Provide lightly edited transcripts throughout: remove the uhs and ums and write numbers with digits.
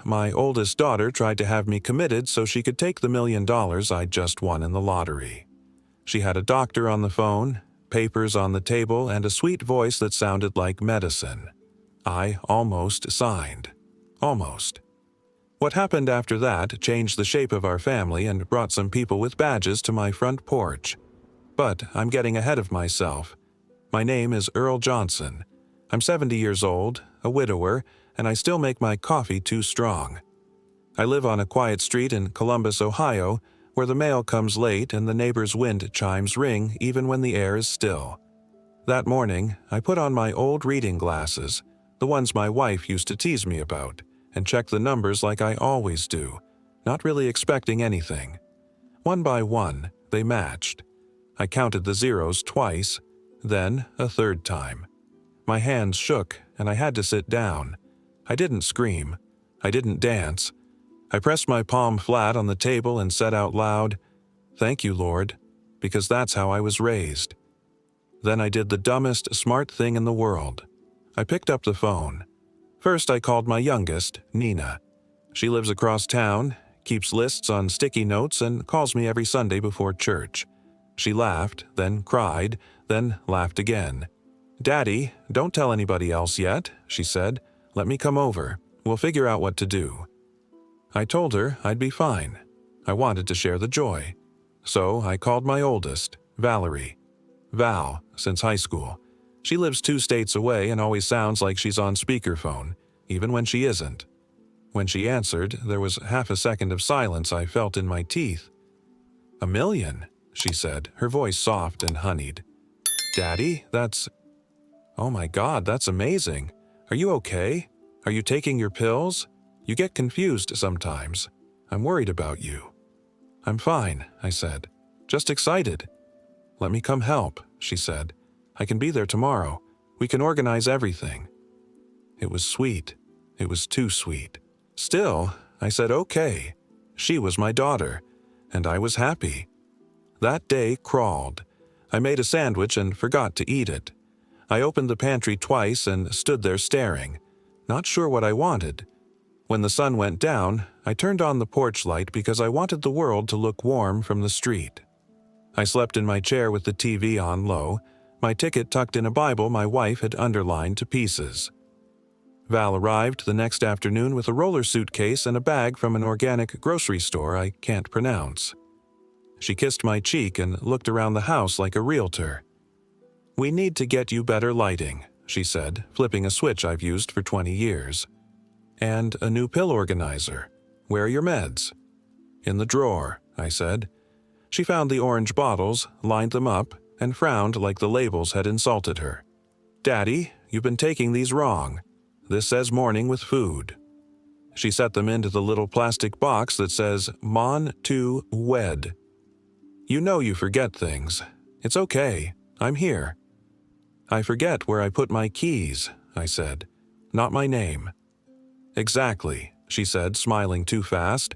my oldest daughter tried to have me committed so she could take the $1 million I'd just won in the lottery. She had a doctor on the phone, papers on the table, and a sweet voice that sounded like medicine. I almost signed. Almost. What happened after that changed the shape of our family and brought some people with badges to my front porch. But I'm getting ahead of myself. My name is Earl Johnson. I'm 70 years old, a widower, and I still make my coffee too strong. I live on a quiet street in Columbus, Ohio, where the mail comes late and the neighbors' wind chimes ring even when the air is still. That morning, I put on my old reading glasses, the ones my wife used to tease me about, and checked the numbers like I always do, not really expecting anything. One by one, they matched. I counted the zeros twice, then a third time. My hands shook and I had to sit down. I didn't scream. I didn't dance. I pressed my palm flat on the table and said out loud, "Thank you, Lord," because that's how I was raised. Then I did the dumbest, smart thing in the world. I picked up the phone. First, I called my youngest, Nina. She lives across town, keeps lists on sticky notes, and calls me every Sunday before church. She laughed, then cried, then laughed again. "Daddy, don't tell anybody else yet," she said. "Let me come over. We'll figure out what to do." I told her I'd be fine. I wanted to share the joy. So I called my oldest, Valerie. Val, since high school. She lives 2 states away and always sounds like she's on speakerphone, even when she isn't. When she answered, there was half a second of silence I felt in my teeth. "$1 million," she said, her voice soft and honeyed. "Daddy, oh my God, that's amazing. Are you okay? Are you taking your pills? You get confused sometimes. I'm worried about you." "I'm fine," I said. "Just excited." "Let me come help," she said. "I can be there tomorrow. We can organize everything." It was sweet. It was too sweet. Still, I said okay. She was my daughter, and I was happy. That day crawled. I made a sandwich and forgot to eat it. I opened the pantry twice and stood there staring, not sure what I wanted. When the sun went down, I turned on the porch light because I wanted the world to look warm from the street. I slept in my chair with the TV on low, my ticket tucked in a Bible my wife had underlined to pieces. Val arrived the next afternoon with a roller suitcase and a bag from an organic grocery store I can't pronounce. She kissed my cheek and looked around the house like a realtor. "We need to get you better lighting," she said, flipping a switch I've used for 20 years. "And a new pill organizer. Where are your meds?" "In the drawer," I said. She found the orange bottles, lined them up, and frowned like the labels had insulted her. "Daddy, you've been taking these wrong. This says morning with food." She set them into the little plastic box that says Mon to Wed. "You know you forget things. It's okay. I'm here." "I forget where I put my keys," I said. "Not my name." "Exactly," she said, smiling too fast.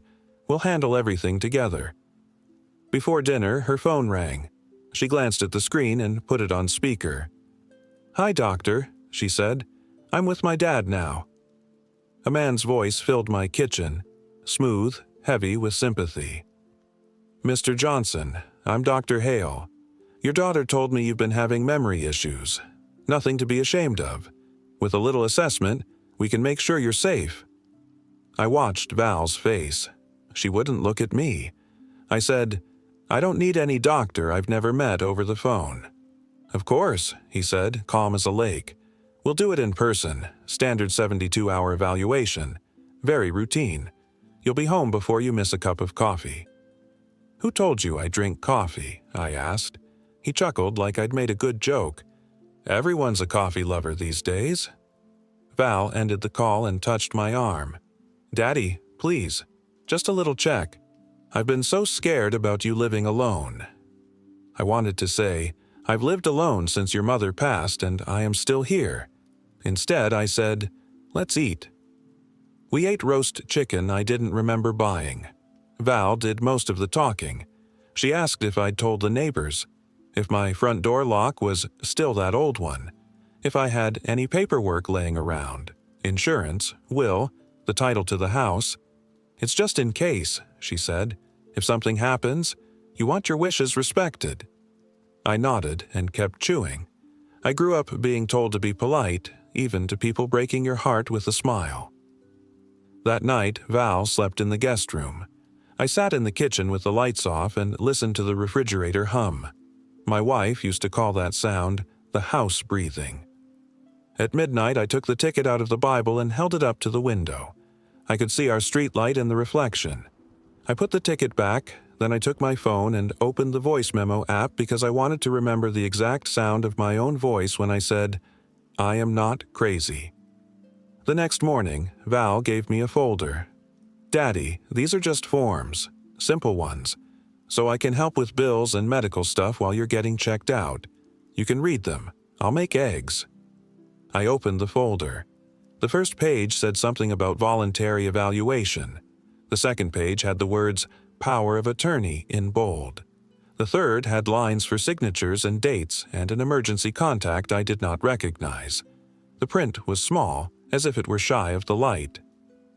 "We'll handle everything together." Before dinner, her phone rang. She glanced at the screen and put it on speaker. "Hi, doctor," she said. "I'm with my dad now." A man's voice filled my kitchen, smooth, heavy with sympathy. "Mr. Johnson, I'm Dr. Hale. Your daughter told me you've been having memory issues. Nothing to be ashamed of. With a little assessment, we can make sure you're safe." I watched Val's face. She wouldn't look at me. I said, "I don't need any doctor I've never met over the phone." "Of course," he said, calm as a lake. "We'll do it in person, standard 72-hour evaluation. Very routine. You'll be home before you miss a cup of coffee." "Who told you I drink coffee?" I asked. He chuckled like I'd made a good joke. "Everyone's a coffee lover these days." Val ended the call and touched my arm. "Daddy, please, just a little check. I've been so scared about you living alone." I wanted to say, "I've lived alone since your mother passed and I am still here." Instead, I said, "Let's eat." We ate roast chicken I didn't remember buying. Val did most of the talking. She asked if I'd told the neighbors, if my front door lock was still that old one, if I had any paperwork laying around, insurance, will, the title to the house. "It's just in case," she said. "If something happens, you want your wishes respected." I nodded and kept chewing. I grew up being told to be polite, even to people breaking your heart with a smile. That night, Val slept in the guest room. I sat in the kitchen with the lights off and listened to the refrigerator hum. My wife used to call that sound the house breathing. At midnight, I took the ticket out of the Bible and held it up to the window. I could see our streetlight in the reflection. I put the ticket back, then I took my phone and opened the voice memo app because I wanted to remember the exact sound of my own voice when I said, "I am not crazy." The next morning, Val gave me a folder. "Daddy, these are just forms, simple ones, so I can help with bills and medical stuff while you're getting checked out. You can read them. I'll make eggs." I opened the folder. The first page said something about voluntary evaluation. The second page had the words "power of attorney" in bold. The third had lines for signatures and dates and an emergency contact I did not recognize. The print was small, as if it were shy of the light.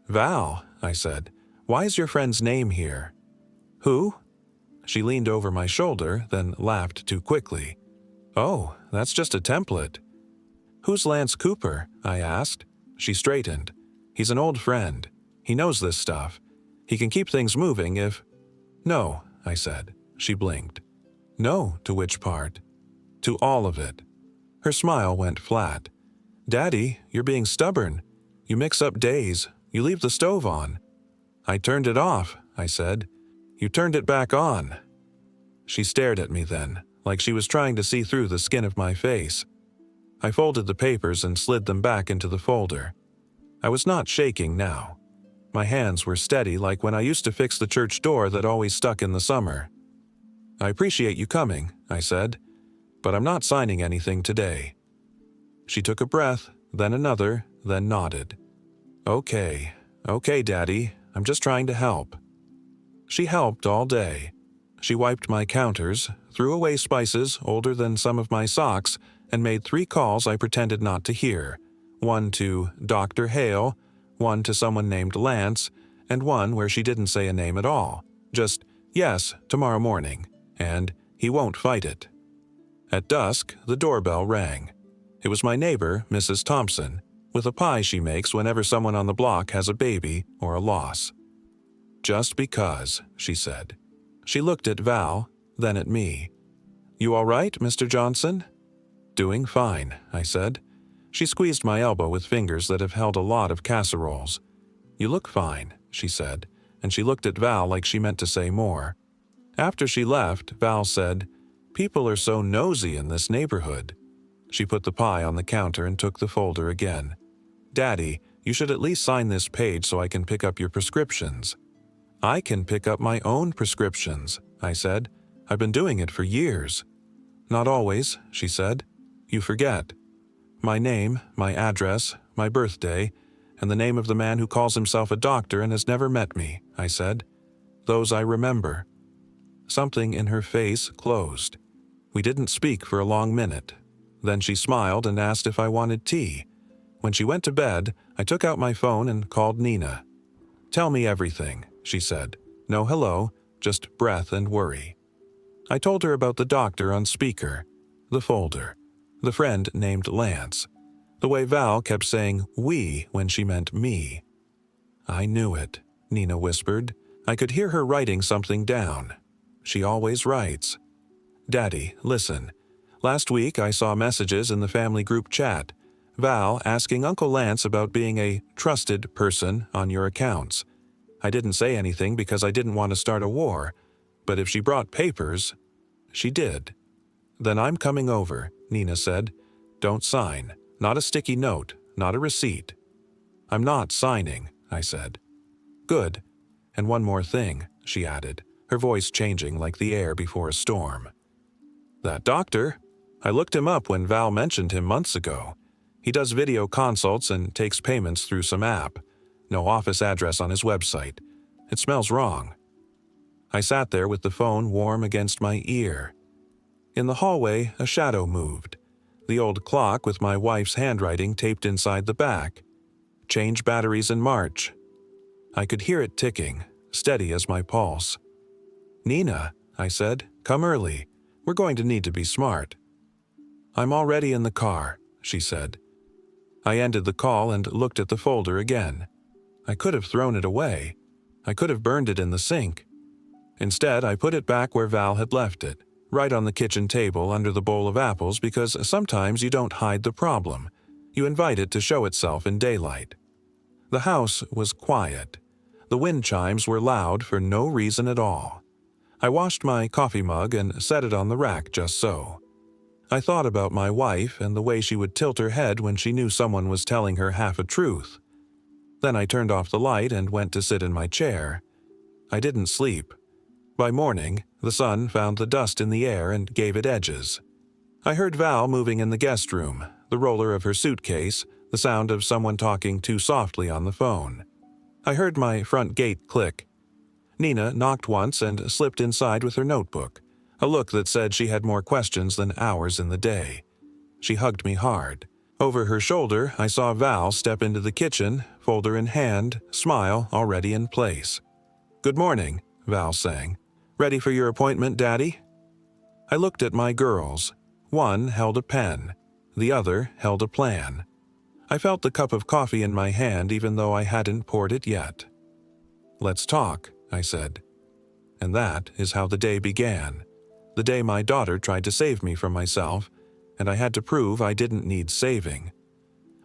"Val," I said, "why is your friend's name here?" "Who?" She leaned over my shoulder, then laughed too quickly. "Oh, that's just a template." "Who's Lance Cooper?" I asked. She straightened. "He's an old friend. He knows this stuff. He can keep things moving if—" "No," I said. She blinked. "No, to which part?" "To all of it." Her smile went flat. "Daddy, you're being stubborn. You mix up days. You leave the stove on." "I turned it off," I said. "You turned it back on." She stared at me then, like she was trying to see through the skin of my face. I folded the papers and slid them back into the folder. I was not shaking now. My hands were steady like when I used to fix the church door that always stuck in the summer. "I appreciate you coming," I said, "but I'm not signing anything today." She took a breath, then another, then nodded. Okay, Daddy, I'm just trying to help." She helped all day. She wiped my counters, threw away spices older than some of my socks, and made 3 calls I pretended not to hear. One to Dr. Hale, one to someone named Lance, and one where she didn't say a name at all. Just, "Yes, tomorrow morning," and "He won't fight it." At dusk, the doorbell rang. It was my neighbor, Mrs. Thompson, with a pie she makes whenever someone on the block has a baby or a loss. "Just because," she said. She looked at Val, then at me. "You all right, Mr. Johnson?" "Doing fine," I said. She squeezed my elbow with fingers that have held a lot of casseroles. "You look fine," she said, and she looked at Val like she meant to say more. After she left, Val said, "People are so nosy in this neighborhood." She put the pie on the counter and took the folder again. "Daddy, you should at least sign this page so I can pick up your prescriptions." "I can pick up my own prescriptions," I said. "I've been doing it for years." "Not always," she said. "You forget." "My name, my address, my birthday, and the name of the man who calls himself a doctor and has never met me," I said. "Those I remember." Something in her face closed. We didn't speak for a long minute. Then she smiled and asked if I wanted tea. When she went to bed, I took out my phone and called Nina. "Tell me everything," she said. "No hello, just breath and worry." I told her about the doctor on speaker, the folder, the friend named Lance, the way Val kept saying "we" when she meant me. "I knew it," Nina whispered. I could hear her writing something down. She always writes. "Daddy, listen. Last week I saw messages in the family group chat. Val asking Uncle Lance about being a trusted person on your accounts. I didn't say anything because I didn't want to start a war, but if she brought papers, she did." "Then I'm coming over," Nina said. "Don't sign. Not a sticky note, not a receipt." "I'm not signing," I said. "Good. And one more thing," she added, her voice changing like the air before a storm. "That doctor, I looked him up when Val mentioned him months ago. He does video consults and takes payments through some app. No office address on his website. It smells wrong." I sat there with the phone warm against my ear. In the hallway, a shadow moved. The old clock with my wife's handwriting taped inside the back. "Change batteries in March. I could hear it ticking, steady as my pulse. "Nina," I said, "come early. We're going to need to be smart." "I'm already in the car," she said. I ended the call and looked at the folder again. I could have thrown it away. I could have burned it in the sink. Instead, I put it back where Val had left it, right on the kitchen table under the bowl of apples, because sometimes you don't hide the problem. You invite it to show itself in daylight. The house was quiet. The wind chimes were loud for no reason at all. I washed my coffee mug and set it on the rack just so. I thought about my wife and the way she would tilt her head when she knew someone was telling her half a truth. Then I turned off the light and went to sit in my chair. I didn't sleep. By morning, the sun found the dust in the air and gave it edges. I heard Val moving in the guest room, the roller of her suitcase, the sound of someone talking too softly on the phone. I heard my front gate click. Nina knocked once and slipped inside with her notebook, a look that said she had more questions than hours in the day. She hugged me hard. Over her shoulder, I saw Val step into the kitchen, folder in hand, smile already in place. "Good morning," Val sang. "Ready for your appointment, Daddy?" I looked at my girls. One held a pen. The other held a plan. I felt the cup of coffee in my hand even though I hadn't poured it yet. "Let's talk," I said. And that is how the day began. The day my daughter tried to save me from myself, and I had to prove I didn't need saving.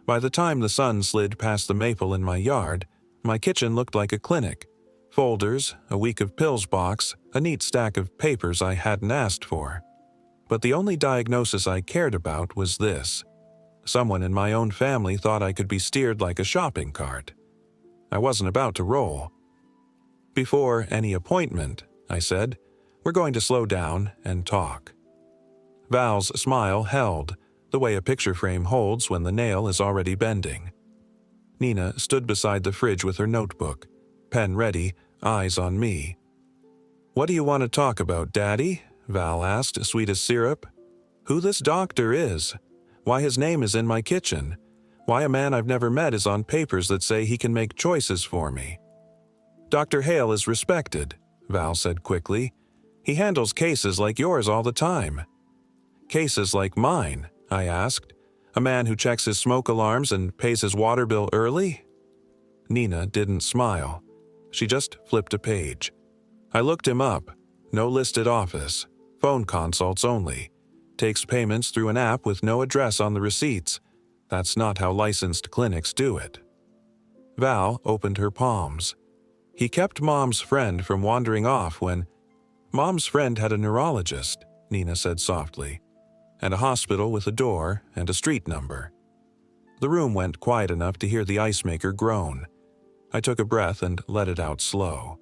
By the time the sun slid past the maple in my yard, my kitchen looked like a clinic. Folders, a week of pills box, a neat stack of papers I hadn't asked for. But the only diagnosis I cared about was this. Someone in my own family thought I could be steered like a shopping cart. I wasn't about to roll. "Before any appointment," I said, "we're going to slow down and talk." Val's smile held, the way a picture frame holds when the nail is already bending. Nina stood beside the fridge with her notebook, pen ready, eyes on me. "What do you want to talk about, Daddy?" Val asked, sweet as syrup. "Who this doctor is. Why his name is in my kitchen. Why a man I've never met is on papers that say he can make choices for me." "Dr. Hale is respected," Val said quickly. "He handles cases like yours all the time." "Cases like mine?" I asked. "A man who checks his smoke alarms and pays his water bill early?" Nina didn't smile. She just flipped a page. "I looked him up. No listed office. Phone consults only. Takes payments through an app with no address on the receipts. That's not how licensed clinics do it." Val opened her palms. "He kept Mom's friend from wandering off when—" "Mom's friend had a neurologist," Nina said softly, "and a hospital with a door and a street number." The room went quiet enough to hear the ice maker groan. I took a breath and let it out slow.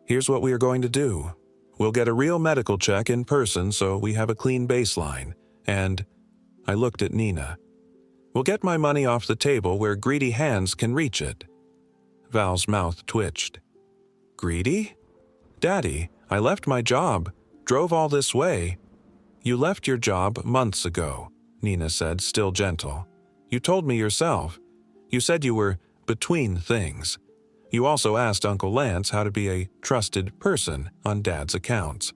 "Here's what we are going to do. We'll get a real medical check in person so we have a clean baseline, and—" I looked at Nina. "We'll get my money off the table where greedy hands can reach it." Val's mouth twitched. "Greedy? Daddy, I left my job, drove all this way." "You left your job months ago," Nina said, still gentle. "You told me yourself. You said you were between things. You also asked Uncle Lance how to be a trusted person on Dad's accounts.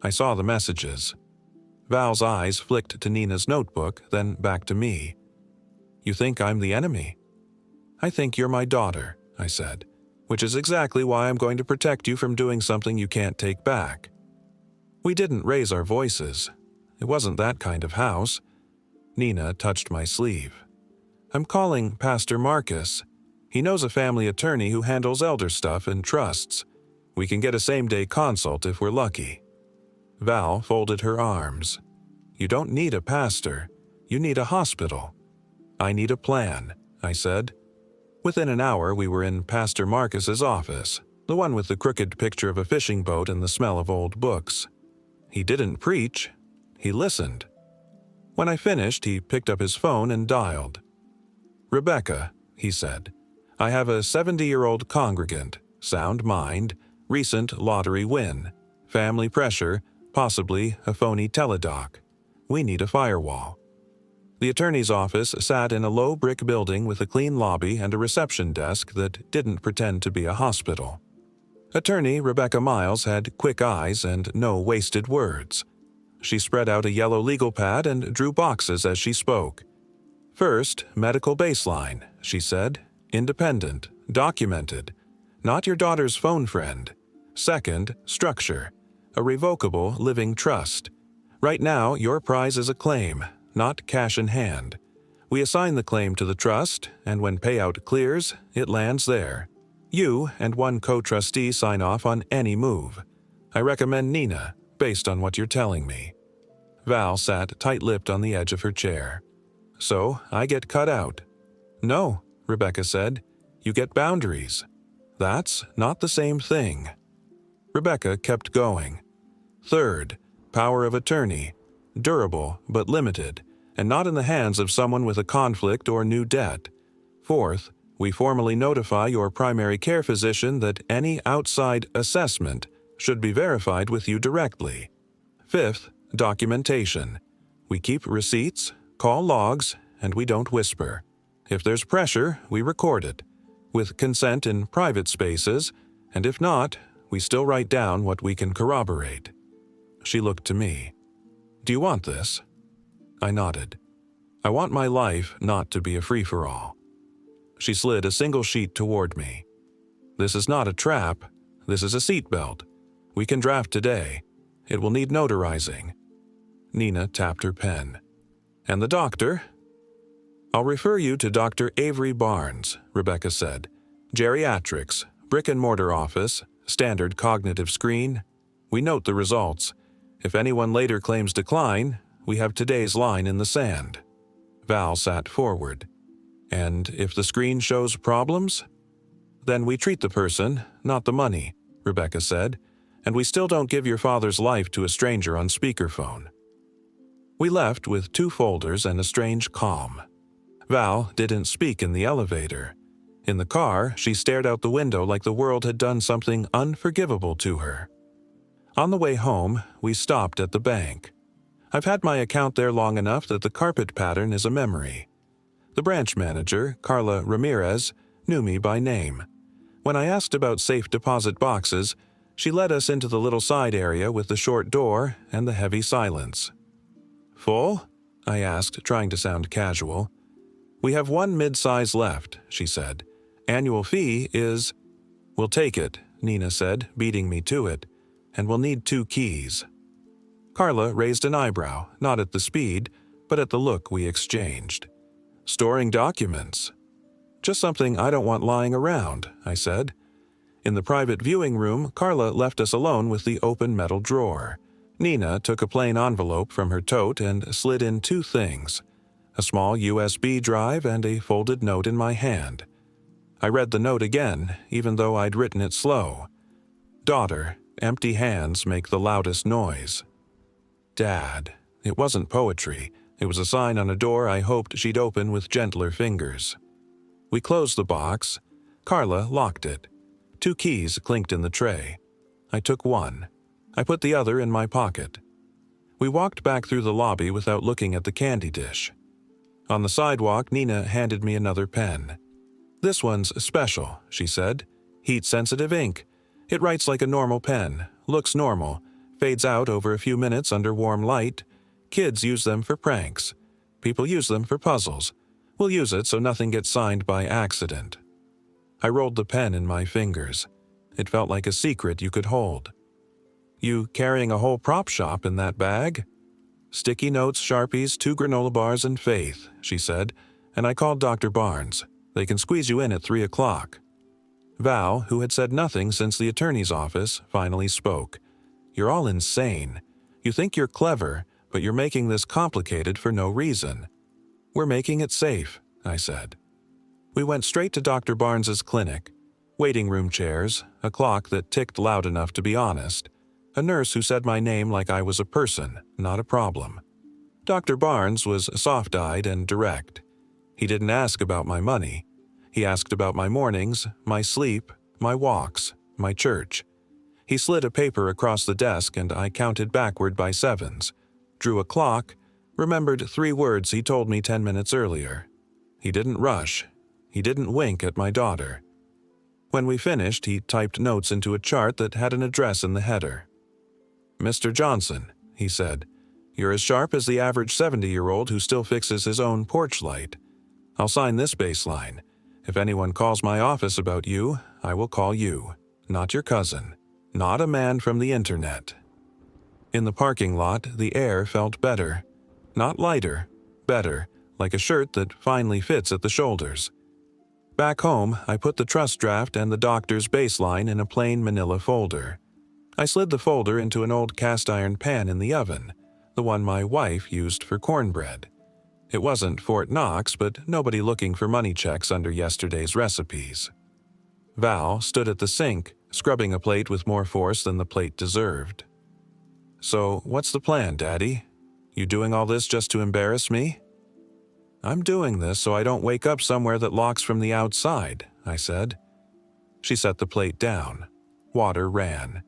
I saw the messages." Val's eyes flicked to Nina's notebook, then back to me. "You think I'm the enemy?" "I think you're my daughter," I said, "which is exactly why I'm going to protect you from doing something you can't take back." We didn't raise our voices. It wasn't that kind of house. Nina touched my sleeve. "I'm calling Pastor Marcus. He knows a family attorney who handles elder stuff and trusts. We can get a same-day consult if we're lucky." Val folded her arms. "You don't need a pastor. You need a hospital." "I need a plan," I said. Within an hour, we were in Pastor Marcus's office, the one with the crooked picture of a fishing boat and the smell of old books. He didn't preach. He listened. When I finished, he picked up his phone and dialed. "Rebecca," he said, "I have a 70-year-old congregant, sound mind, recent lottery win, family pressure, possibly a phony teledoc. We need a firewall." The attorney's office sat in a low brick building with a clean lobby and a reception desk that didn't pretend to be a hospital. Attorney Rebecca Miles had quick eyes and no wasted words. She spread out a yellow legal pad and drew boxes as she spoke. First, medical baseline, she said. Independent, documented. Not your daughter's phone friend. Second, structure. A revocable living trust. Right now, your prize is a claim, not cash in hand. We assign the claim to the trust, and when payout clears, it lands there. You and one co-trustee sign off on any move. I recommend Nina, based on what you're telling me. Val sat tight-lipped on the edge of her chair. So, I get cut out. No, Rebecca said. You get boundaries. That's not the same thing. Rebecca kept going. Third, power of attorney. Durable, but limited, and not in the hands of someone with a conflict or new debt. Fourth, we formally notify your primary care physician that any outside assessment should be verified with you directly. Fifth, documentation. We keep receipts, call logs, and we don't whisper. If there's pressure, we record it, with consent in private spaces, and if not, we still write down what we can corroborate. She looked to me. Do you want this? I nodded. I want my life not to be a free-for-all. She slid a single sheet toward me. This is not a trap. This is a seatbelt. We can draft today. It will need notarizing. Nina tapped her pen. And the doctor? I'll refer you to Dr. Avery Barnes, Rebecca said. Geriatrics, brick-and-mortar office, standard cognitive screen. We note the results. If anyone later claims decline, we have today's line in the sand. Val sat forward. And if the screen shows problems? Then we treat the person, not the money, Rebecca said, and we still don't give your father's life to a stranger on speakerphone. We left with 2 folders and a strange calm. Val didn't speak in the elevator. In the car, she stared out the window like the world had done something unforgivable to her. On the way home, we stopped at the bank. I've had my account there long enough that the carpet pattern is a memory. The branch manager, Carla Ramirez, knew me by name. When I asked about safe deposit boxes, she led us into the little side area with the short door and the heavy silence. Full? I asked, trying to sound casual. We have 1 mid-size left, she said. Annual fee is... We'll take it, Nina said, beating me to it. And we'll need 2 keys. Carla raised an eyebrow, not at the speed, but at the look we exchanged. Storing documents. Just something I don't want lying around, I said. In the private viewing room, Carla left us alone with the open metal drawer. Nina took a plain envelope from her tote and slid in 2 things, a small USB drive and a folded note in my hand. I read the note again, even though I'd written it slow. Daughter, empty hands make the loudest noise. Dad. It wasn't poetry. It was a sign on a door I hoped she'd open with gentler fingers. We closed the box. Carla locked it. 2 keys clinked in the tray. I took 1. I put the other in my pocket. We walked back through the lobby without looking at the candy dish. On the sidewalk, Nina handed me another pen. This one's special, she said. Heat-sensitive ink. It writes like a normal pen, looks normal, fades out over a few minutes under warm light. Kids use them for pranks. People use them for puzzles. We'll use it so nothing gets signed by accident. I rolled the pen in my fingers. It felt like a secret you could hold. You carrying a whole prop shop in that bag? Sticky notes, Sharpies, 2 granola bars, and Faith, she said, and I called Dr. Barnes. They can squeeze you in at 3 o'clock. Val, who had said nothing since the attorney's office, finally spoke. You're all insane. You think you're clever, but you're making this complicated for no reason. We're making it safe, I said. We went straight to Dr. Barnes's clinic. Waiting room chairs, a clock that ticked loud enough to be honest, a nurse who said my name like I was a person, not a problem. Dr. Barnes was soft-eyed and direct. He didn't ask about my money. He asked about my mornings, my sleep, my walks, my church. He slid a paper across the desk and I counted backward by 7s, drew a clock, Remembered 3 words he told me 10 minutes earlier. He didn't rush. He didn't wink at my daughter. When we finished, he typed notes into a chart that had an address in the header. "Mr. Johnson," he said, "you're as sharp as the average 70-year-old who still fixes his own porch light. I'll sign this baseline. If anyone calls my office about you, I will call you, not your cousin, not a man from the internet." In the parking lot, the air felt better. Not lighter, better, like a shirt that finally fits at the shoulders. Back home, I put the trust draft and the doctor's baseline in a plain manila folder. I slid the folder into an old cast-iron pan in the oven, the one my wife used for cornbread. It wasn't Fort Knox, but nobody looking for money checks under yesterday's recipes. Val stood at the sink, scrubbing a plate with more force than the plate deserved. "So, what's the plan, Daddy? You doing all this just to embarrass me?" "I'm doing this so I don't wake up somewhere that locks from the outside," I said. She set the plate down. Water ran.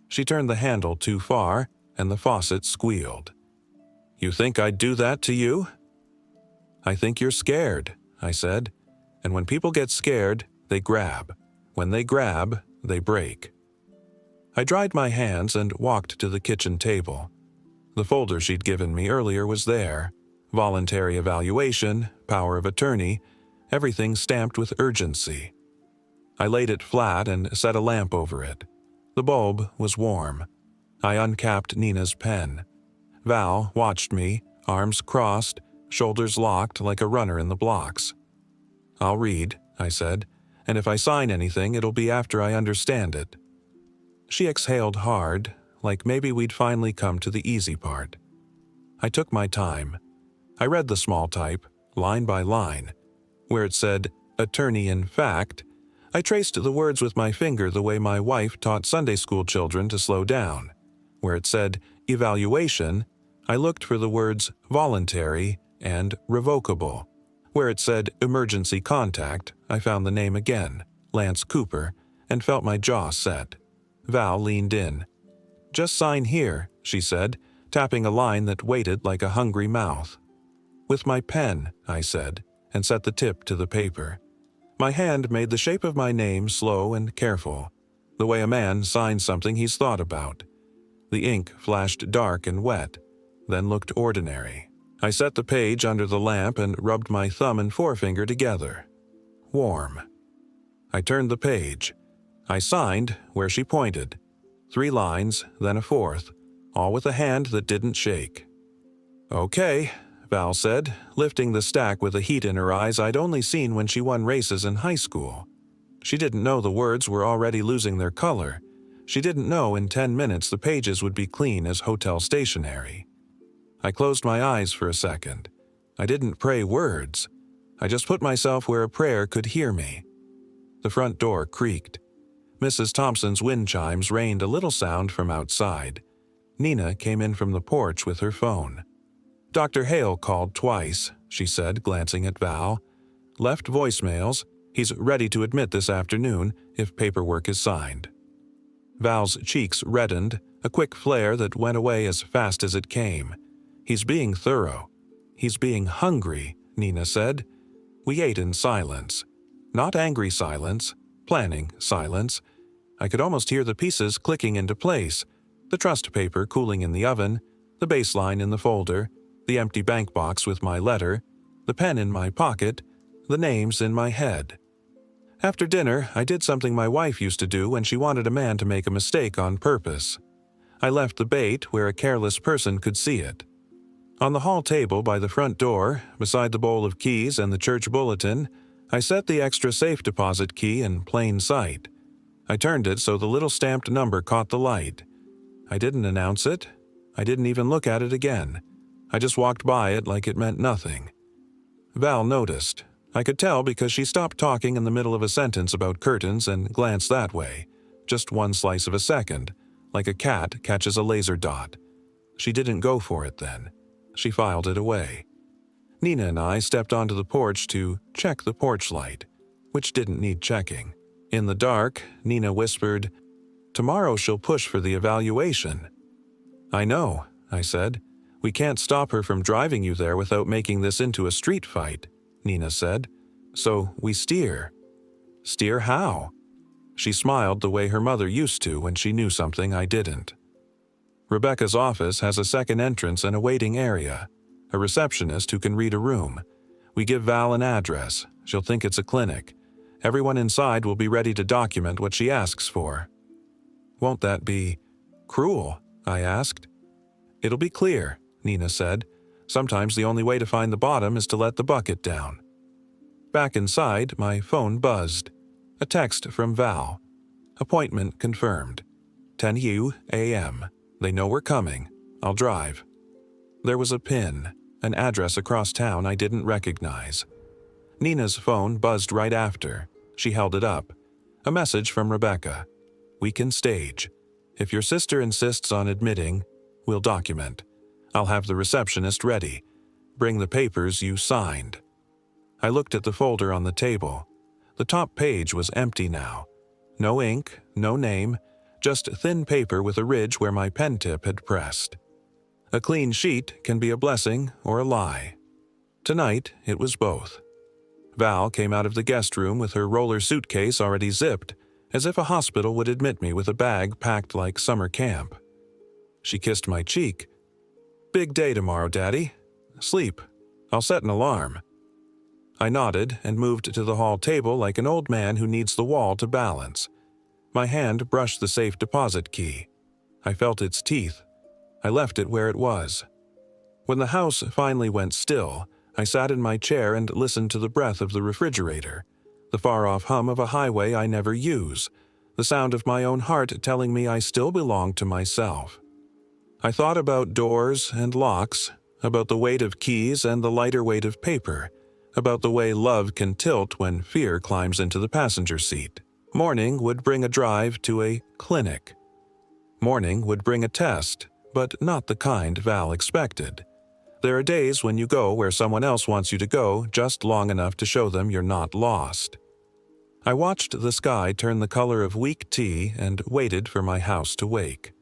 She turned the handle too far, and the faucet squealed. "You think I'd do that to you?" "I think you're scared," I said. "And when people get scared, they grab. When they grab, they break." I dried my hands and walked to the kitchen table. The folder she'd given me earlier was there. Voluntary evaluation, power of attorney, everything stamped with urgency. I laid it flat and set a lamp over it. The bulb was warm. I uncapped Nina's pen. Val watched me, arms crossed, shoulders locked like a runner in the blocks. "I'll read," I said, "and if I sign anything, it'll be after I understand it." She exhaled hard, like maybe we'd finally come to the easy part. I took my time. I read the small type, line by line. Where it said, "Attorney in fact," I traced the words with my finger the way my wife taught Sunday school children to slow down. Where it said, "Evaluation," I looked for the words "voluntary" and "revocable." Where it said "emergency contact," I found the name again, Lance Cooper, and felt my jaw set. Val leaned in. "Just sign here," she said, tapping a line that waited like a hungry mouth. "With my pen," I said, and set the tip to the paper. My hand made the shape of my name slow and careful, the way a man signs something he's thought about. The ink flashed dark and wet, then looked ordinary. I set the page under the lamp and rubbed my thumb and forefinger together. Warm. I turned the page. I signed where she pointed. 3 lines, then a 4th, all with a hand that didn't shake. "Okay," Val said, lifting the stack with a heat in her eyes I'd only seen when she won races in high school. She didn't know the words were already losing their color. She didn't know in 10 minutes the pages would be clean as hotel stationery. I closed my eyes for a second. I didn't pray words. I just put myself where a prayer could hear me. The front door creaked. Mrs. Thompson's wind chimes rained a little sound from outside. Nina came in from the porch with her phone. "Dr. Hale called twice," she said, glancing at Val. "Left voicemails. He's ready to admit this afternoon if paperwork is signed." Val's cheeks reddened, a quick flare that went away as fast as it came. "He's being thorough. He's being hungry," Nina said. We ate in silence. Not angry silence, planning silence. I could almost hear the pieces clicking into place, the trust paper cooling in the oven, the baseline in the folder, the empty bank box with my letter, the pen in my pocket, the names in my head. After dinner, I did something my wife used to do when she wanted a man to make a mistake on purpose. I left the bait where a careless person could see it. On the hall table by the front door, beside the bowl of keys and the church bulletin, I set the extra safe deposit key in plain sight. I turned it so the little stamped number caught the light. I didn't announce it. I didn't even look at it again. I just walked by it like it meant nothing. Val noticed. I could tell because she stopped talking in the middle of a sentence about curtains and glanced that way, just one slice of a second, like a cat catches a laser dot. She didn't go for it then. She filed it away. Nina and I stepped onto the porch to check the porch light, which didn't need checking. In the dark, Nina whispered, "Tomorrow she'll push for the evaluation." "I know," I said. We can't stop her from driving you there without making this into a street fight, Nina said. So we steer. Steer how? She smiled the way her mother used to when she knew something I didn't. Rebecca's office has a second entrance and a waiting area. A receptionist who can read a room. We give Val an address. She'll think it's a clinic. Everyone inside will be ready to document what she asks for. Won't that be cruel? I asked. It'll be clear, Nina said. Sometimes the only way to find the bottom is to let the bucket down. Back inside, my phone buzzed. A text from Val. Appointment confirmed. 10 a.m. They know we're coming. I'll drive. There was a pin, an address across town I didn't recognize. Nina's phone buzzed right after. She held it up. A message from Rebecca. We can stage. If your sister insists on admitting, we'll document. I'll have the receptionist ready. Bring the papers you signed. I looked at the folder on the table. The top page was empty now. No ink, no name, just thin paper with a ridge where my pen tip had pressed. A clean sheet can be a blessing or a lie. Tonight, it was both. Val came out of the guest room with her roller suitcase already zipped, as if a hospital would admit me with a bag packed like summer camp. She kissed my cheek. Big day tomorrow, Daddy. Sleep. I'll set an alarm. I nodded and moved to the hall table like an old man who needs the wall to balance. My hand brushed the safe deposit key. I felt its teeth. I left it where it was. When the house finally went still, I sat in my chair and listened to the breath of the refrigerator, the far-off hum of a highway I never use, the sound of my own heart telling me I still belong to myself. I thought about doors and locks, about the weight of keys and the lighter weight of paper, about the way love can tilt when fear climbs into the passenger seat. Morning would bring a drive to a clinic. Morning would bring a test, but not the kind Val expected. There are days when you go where someone else wants you to go just long enough to show them you're not lost. I watched the sky turn the color of weak tea and waited for my house to wake.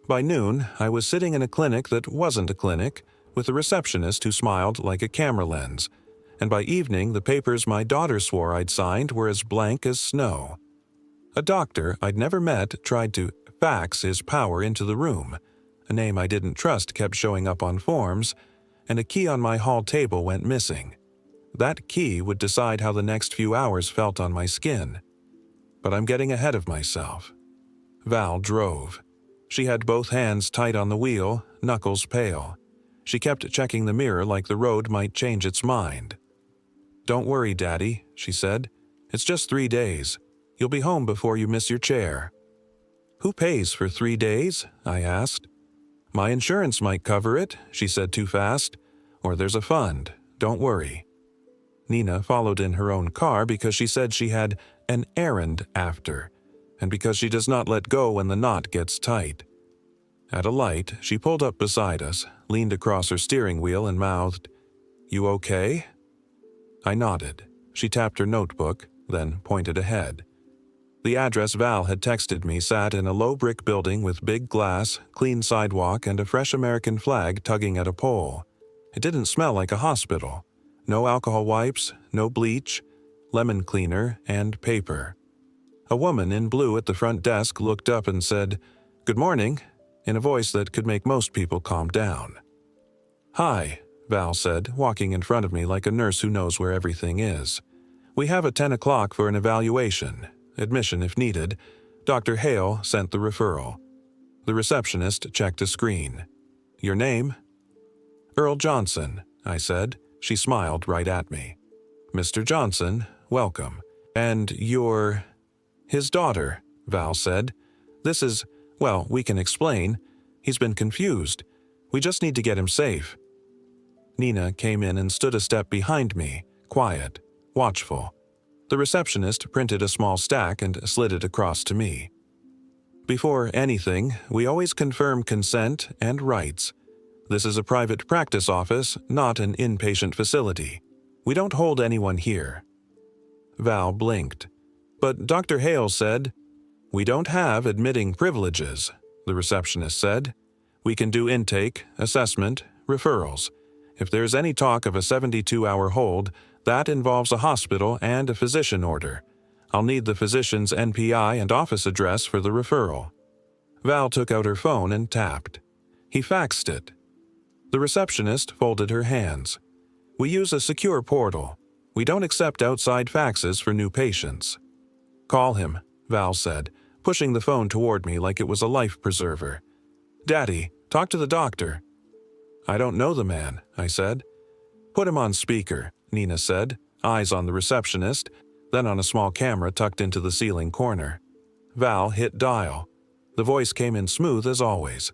By noon, I was sitting in a clinic that wasn't a clinic, with a receptionist who smiled like a camera lens, and by evening the papers my daughter swore I'd signed were as blank as snow. A doctor I'd never met tried to fax his power into the room. A name I didn't trust kept showing up on forms, and a key on my hall table went missing. That key would decide how the next few hours felt on my skin. But I'm getting ahead of myself. Val drove. She had both hands tight on the wheel, knuckles pale. She kept checking the mirror like the road might change its mind. Don't worry, Daddy, she said. It's just 3 days. You'll be home before you miss your chair. Who pays for 3 days? I asked. My insurance might cover it, she said too fast. Or there's a fund. Don't worry. Nina followed in her own car because she said she had an errand after, and because she does not let go when the knot gets tight. At a light, she pulled up beside us, leaned across her steering wheel and mouthed, "You okay?" I nodded. She tapped her notebook, then pointed ahead. The address Val had texted me sat in a low brick building with big glass, clean sidewalk, and a fresh American flag tugging at a pole. It didn't smell like a hospital. No alcohol wipes, no bleach, lemon cleaner, and paper. A woman in blue at the front desk looked up and said, "Good morning," in a voice that could make most people calm down. "Hi," Val said, walking in front of me like a nurse who knows where everything is. "We have at 10 o'clock for an evaluation. Admission if needed. Dr. Hale sent the referral." The receptionist checked a screen. "Your name?" "Earl Johnson," I said. She smiled right at me. "Mr. Johnson, welcome. And you're—" "His daughter," Val said. "This is, well, we can explain. He's been confused. We just need to get him safe." Nina came in and stood a step behind me, quiet, watchful. The receptionist printed a small stack and slid it across to me. "Before anything, we always confirm consent and rights. This is a private practice office, not an inpatient facility. We don't hold anyone here." Val blinked. "But Dr. Hale said—" "We don't have admitting privileges," the receptionist said. We can do intake, assessment, referrals. If there's any talk of a 72-hour hold, that involves a hospital and a physician order. I'll need the physician's NPI and office address for the referral." Val took out her phone and tapped. He faxed it. The receptionist folded her hands. "We use a secure portal. We don't accept outside faxes for new patients." "Call him," Val said, pushing the phone toward me like it was a life preserver. "Daddy, talk to the doctor." "I don't know the man," I said. "Put him on speaker," Nina said, eyes on the receptionist, then on a small camera tucked into the ceiling corner. Val hit dial. The voice came in smooth as always.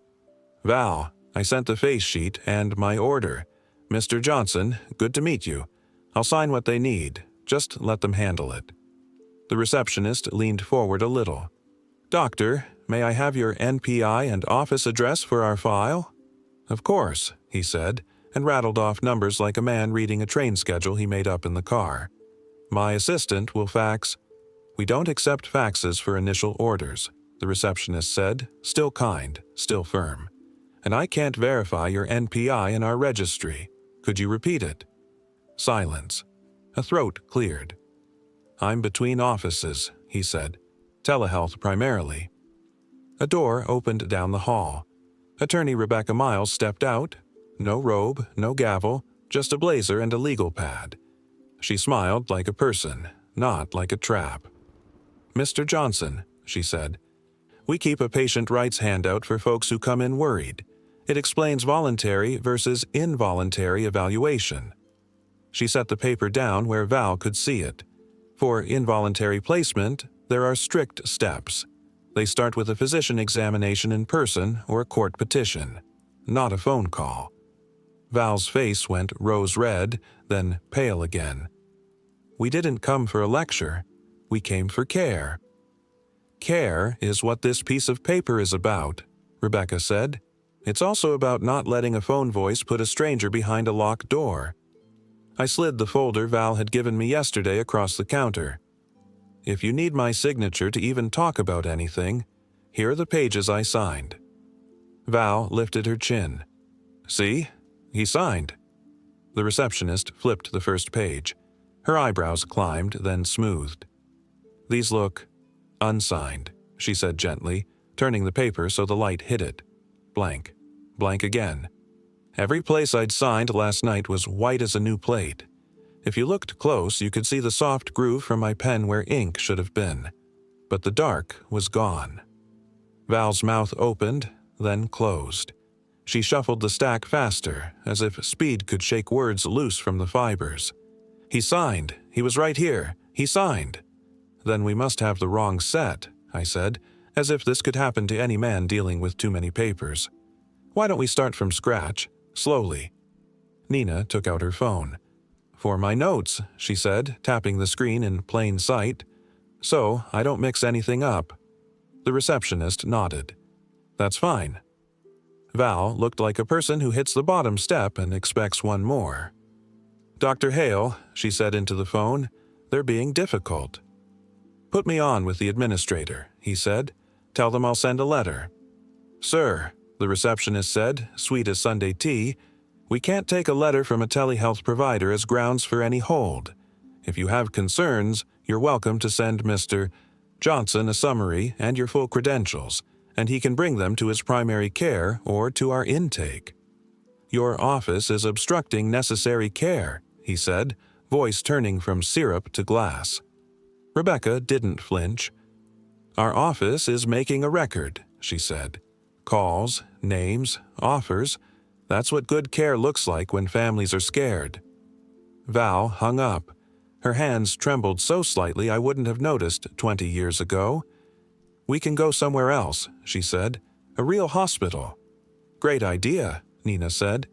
"Val, I sent the face sheet and my order. Mr. Johnson, good to meet you. I'll sign what they need. Just let them handle it." The receptionist leaned forward a little. "Doctor, may I have your NPI and office address for our file?" "Of course," he said, and rattled off numbers like a man reading a train schedule he made up in the car. "My assistant will fax." "We don't accept faxes for initial orders," the receptionist said, still kind, still firm. "And I can't verify your NPI in our registry. Could you repeat it?" Silence. A throat cleared. "I'm between offices," he said. "Telehealth primarily." A door opened down the hall. Attorney Rebecca Miles stepped out. No robe, no gavel, just a blazer and a legal pad. She smiled like a person, not like a trap. "Mr. Johnson," she said, "we keep a patient rights handout for folks who come in worried. It explains voluntary versus involuntary evaluation." She set the paper down where Val could see it. For involuntary placement, there are strict steps. They start with a physician examination in person or a court petition, not a phone call. Val's face went rose red, then pale again. "We didn't come for a lecture. We came for care." "Care is what this piece of paper is about," Rebecca said. "It's also about not letting a phone voice put a stranger behind a locked door." I slid the folder Val had given me yesterday across the counter. "If you need my signature to even talk about anything, here are the pages I signed." Val lifted her chin. "See? He signed." The receptionist flipped the first page. Her eyebrows climbed, then smoothed. "These look unsigned," she said gently, turning the paper so the light hit it. Blank. Blank again. Every place I'd signed last night was white as a new plate. If you looked close, you could see the soft groove from my pen where ink should have been. But the dark was gone. Val's mouth opened, then closed. She shuffled the stack faster, as if speed could shake words loose from the fibers. "He signed. He was right here. He signed." "Then we must have the wrong set," I said, as if this could happen to any man dealing with too many papers. "Why don't we start from scratch, slowly?" Nina took out her phone. "For my notes," she said, tapping the screen in plain sight. "So I don't mix anything up." The receptionist nodded. "That's fine." Val looked like a person who hits the bottom step and expects one more. "Dr. Hale," she said into the phone, "they're being difficult." "Put me on with the administrator," he said. "Tell them I'll send a letter." "Sir," the receptionist said, sweet as Sunday tea, "we can't take a letter from a telehealth provider as grounds for any hold. If you have concerns, you're welcome to send Mr. Johnson a summary and your full credentials, and he can bring them to his primary care or to our intake." "Your office is obstructing necessary care," he said, voice turning from syrup to glass. Rebecca didn't flinch. "Our office is making a record," she said. "Calls, names, offers. That's what good care looks like when families are scared." Val hung up. Her hands trembled so slightly I wouldn't have noticed 20 years ago. "We can go somewhere else," she said. "A real hospital." "Great idea," Nina said.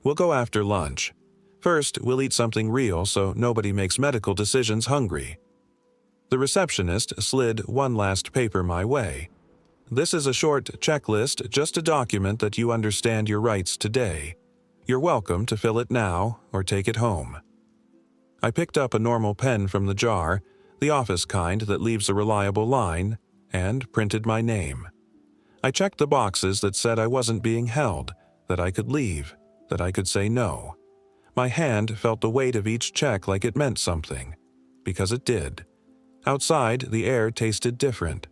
"We'll go after lunch. First, we'll eat something real so nobody makes medical decisions hungry." The receptionist slid one last paper my way. "This is a short checklist just to document that you understand your rights today. You're welcome to fill it now or take it home." I picked up a normal pen from the jar, the office kind that leaves a reliable line, and printed my name. I checked the boxes that said I wasn't being held, that I could leave, that I could say no. My hand felt the weight of each check like it meant something, because it did. Outside, the air tasted different.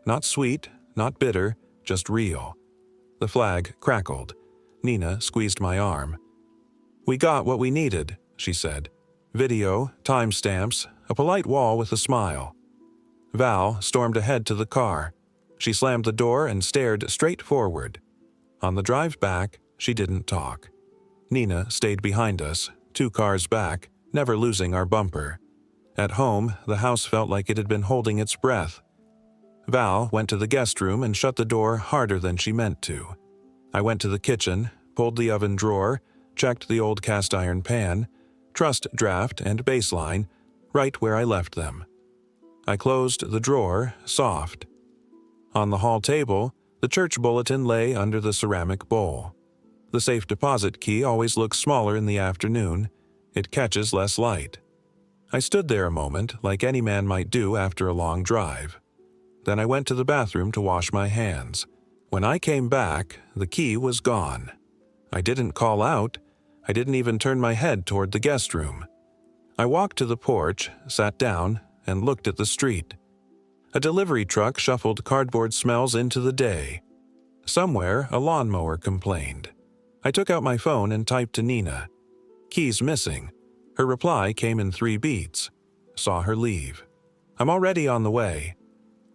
Not sweet, not bitter, just real. The flag crackled. Nina squeezed my arm. "We got what we needed," she said. "Video, timestamps, a polite wall with a smile." Val stormed ahead to the car. She slammed the door and stared straight forward. On the drive back, she didn't talk. Nina stayed behind us, 2 cars back, never losing our bumper. At home, the house felt like it had been holding its breath. Val went to the guest room and shut the door harder than she meant to. I went to the kitchen, pulled the oven drawer, checked the old cast iron pan, trust draft and baseline, right where I left them. I closed the drawer, soft. On the hall table, the church bulletin lay under the ceramic bowl. The safe deposit key always looks smaller in the afternoon. It catches less light. I stood there a moment, like any man might do after a long drive. Then I went to the bathroom to wash my hands. When I came back, the key was gone. I didn't call out. I didn't even turn my head toward the guest room. I walked to the porch, sat down, and looked at the street. A delivery truck shuffled cardboard smells into the day. Somewhere, a lawnmower complained. I took out my phone and typed to Nina. "Keys missing." Her reply came in 3 beats. Saw her leave. "I'm already on the way."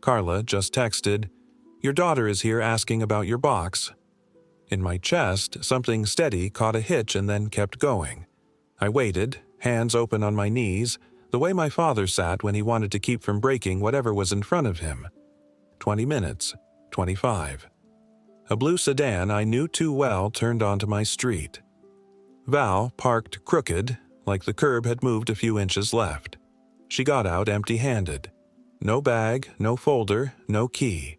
Carla just texted, "Your daughter is here asking about your box." In my chest, something steady caught a hitch and then kept going. I waited, hands open on my knees, the way my father sat when he wanted to keep from breaking whatever was in front of him. 20 minutes, 25. A blue sedan I knew too well turned onto my street. Val parked crooked, like the curb had moved a few inches left. She got out empty-handed. No bag, no folder, no key.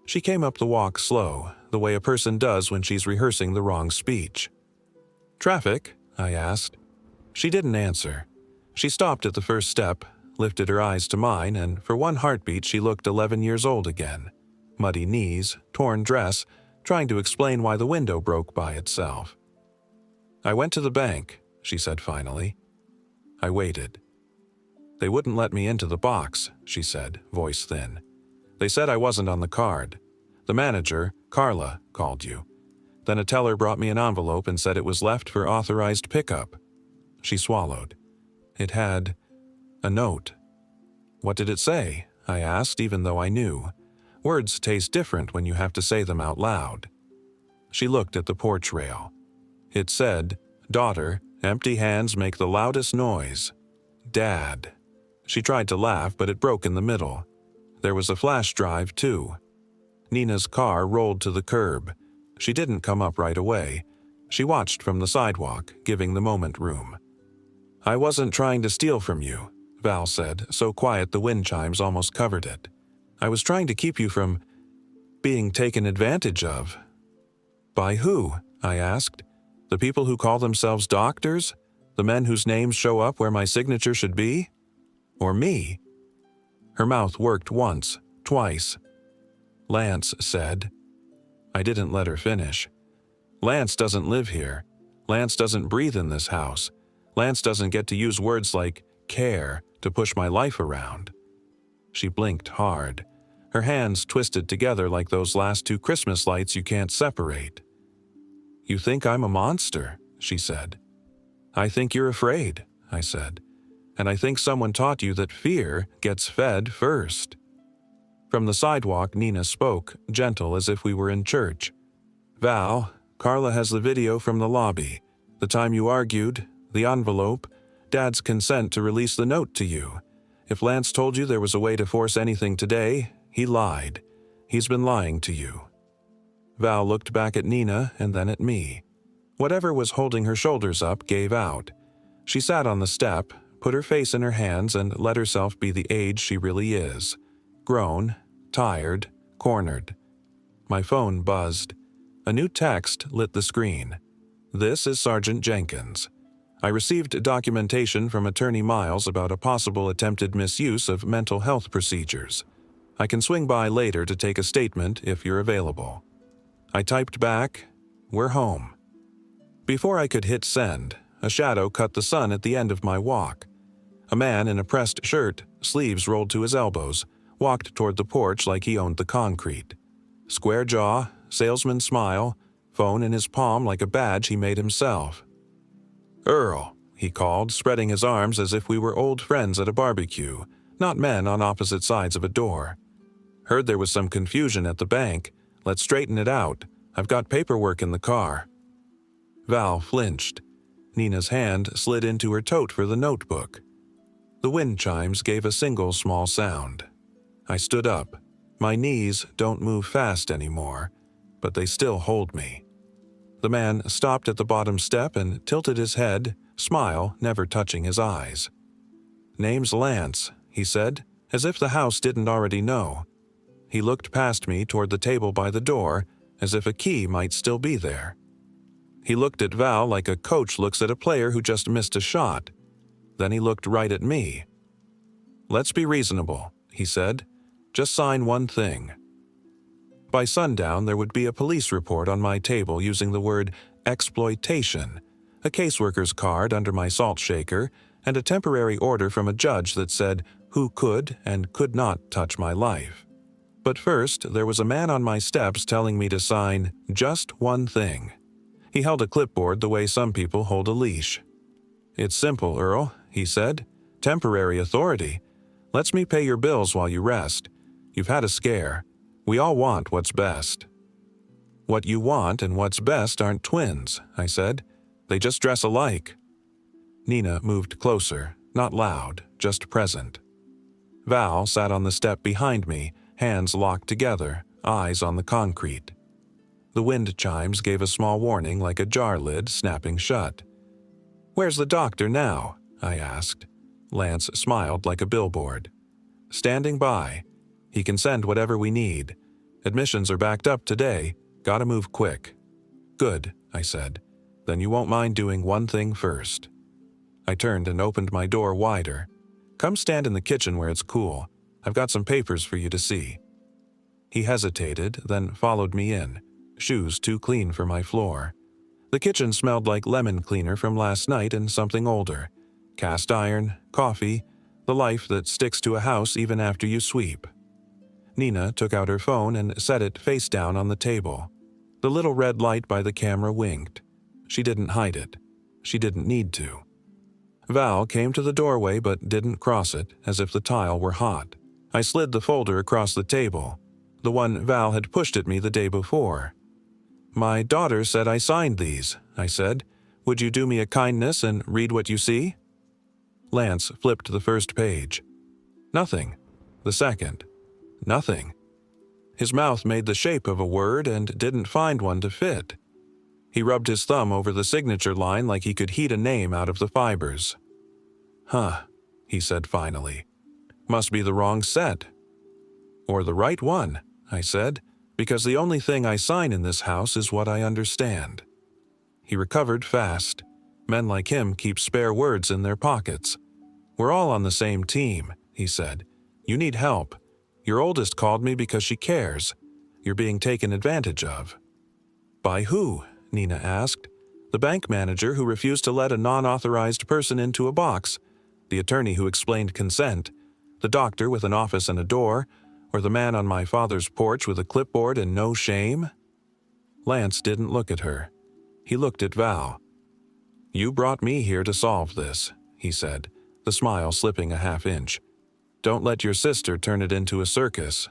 She came up the walk slow, the way a person does when she's rehearsing the wrong speech. "Traffic?" I asked. She didn't answer. She stopped at the first step, lifted her eyes to mine, and for one heartbeat she looked 11 years old again. Muddy knees, torn dress, trying to explain why the window broke by itself. "I went to the bank," she said finally. I waited. "They wouldn't let me into the box," she said, voice thin. "They said I wasn't on the card. The manager, Carla, called you. Then a teller brought me an envelope and said it was left for authorized pickup." She swallowed. It had a note. "What did it say?" I asked, even though I knew. Words taste different when you have to say them out loud. She looked at the porch rail. It said, "Daughter, empty hands make the loudest noise. Dad." She tried to laugh, but it broke in the middle. There was a flash drive, too. Nina's car rolled to the curb. She didn't come up right away. She watched from the sidewalk, giving the moment room. "I wasn't trying to steal from you," Val said, so quiet the wind chimes almost covered it. "I was trying to keep you from being taken advantage of." "By who?" I asked. "The people who call themselves doctors? The men whose names show up where my signature should be? Or me?" Her mouth worked once, twice. "Lance said." I didn't let her finish. "Lance doesn't live here. Lance doesn't breathe in this house. Lance doesn't get to use words like care to push my life around." She blinked hard. Her hands twisted together like those last 2 Christmas lights you can't separate. "You think I'm a monster," she said. "I think you're afraid," I said. "And I think someone taught you that fear gets fed first." From the sidewalk, Nina spoke, gentle as if we were in church. "Val, Carla has the video from the lobby. The time you argued, the envelope, Dad's consent to release the note to you. If Lance told you there was a way to force anything today, he lied. He's been lying to you." Val looked back at Nina and then at me. Whatever was holding her shoulders up gave out. She sat on the step, put her face in her hands, and let herself be the age she really is. Grown, tired, cornered. My phone buzzed. A new text lit the screen. "This is Sergeant Jenkins. I received documentation from Attorney Miles about a possible attempted misuse of mental health procedures. I can swing by later to take a statement if you're available." I typed back, "We're home." Before I could hit send, a shadow cut the sun at the end of my walk. A man in a pressed shirt, sleeves rolled to his elbows, walked toward the porch like he owned the concrete. Square jaw, salesman smile, phone in his palm like a badge he made himself. "Earl," he called, spreading his arms as if we were old friends at a barbecue, not men on opposite sides of a door. "Heard there was some confusion at the bank. Let's straighten it out. I've got paperwork in the car." Val flinched. Nina's hand slid into her tote for the notebook. The wind chimes gave a single small sound. I stood up. My knees don't move fast anymore, but they still hold me. The man stopped at the bottom step and tilted his head, smile never touching his eyes. "Name's Lance," he said, as if the house didn't already know. He looked past me toward the table by the door, as if a key might still be there. He looked at Val like a coach looks at a player who just missed a shot. Then he looked right at me. "Let's be reasonable," he said. "Just sign one thing." By sundown, there would be a police report on my table using the word exploitation, a caseworker's card under my salt shaker, and a temporary order from a judge that said who could and could not touch my life. But first, there was a man on my steps telling me to sign just one thing. He held a clipboard the way some people hold a leash. "It's simple, Earl," he said. "Temporary authority. Lets me pay your bills while you rest. You've had a scare. We all want what's best." "What you want and what's best aren't twins," I said. "They just dress alike." Nina moved closer, not loud, just present. Val sat on the step behind me, hands locked together, eyes on the concrete. The wind chimes gave a small warning like a jar lid snapping shut. "Where's the doctor now?" I asked. Lance smiled like a billboard. "Standing by. He can send whatever we need. Admissions are backed up today. Gotta move quick." "Good," I said. "Then you won't mind doing one thing first." I turned and opened my door wider. "Come stand in the kitchen where it's cool. I've got some papers for you to see." He hesitated, then followed me in, shoes too clean for my floor. The kitchen smelled like lemon cleaner from last night and something older. Cast iron, coffee, the life that sticks to a house even after you sweep. Nina took out her phone and set it face down on the table. The little red light by the camera winked. She didn't hide it. She didn't need to. Val came to the doorway but didn't cross it, as if the tile were hot. I slid the folder across the table, the one Val had pushed at me the day before. "My daughter said I signed these," I said. "Would you do me a kindness and read what you see?" Lance flipped the first page. Nothing. The second. Nothing. His mouth made the shape of a word and didn't find one to fit. He rubbed his thumb over the signature line like he could heat a name out of the fibers. "Huh," he said finally. "Must be the wrong set." "Or the right one," I said, "because the only thing I sign in this house is what I understand." He recovered fast. Men like him keep spare words in their pockets. "We're all on the same team," he said. "You need help. Your oldest called me because she cares. You're being taken advantage of." "By who?" Nina asked. "The bank manager who refused to let a non-authorized person into a box, the attorney who explained consent, the doctor with an office and a door, or the man on my father's porch with a clipboard and no shame?" Lance didn't look at her. He looked at Val. "You brought me here to solve this," he said, the smile slipping a half-inch. "Don't let your sister turn it into a circus."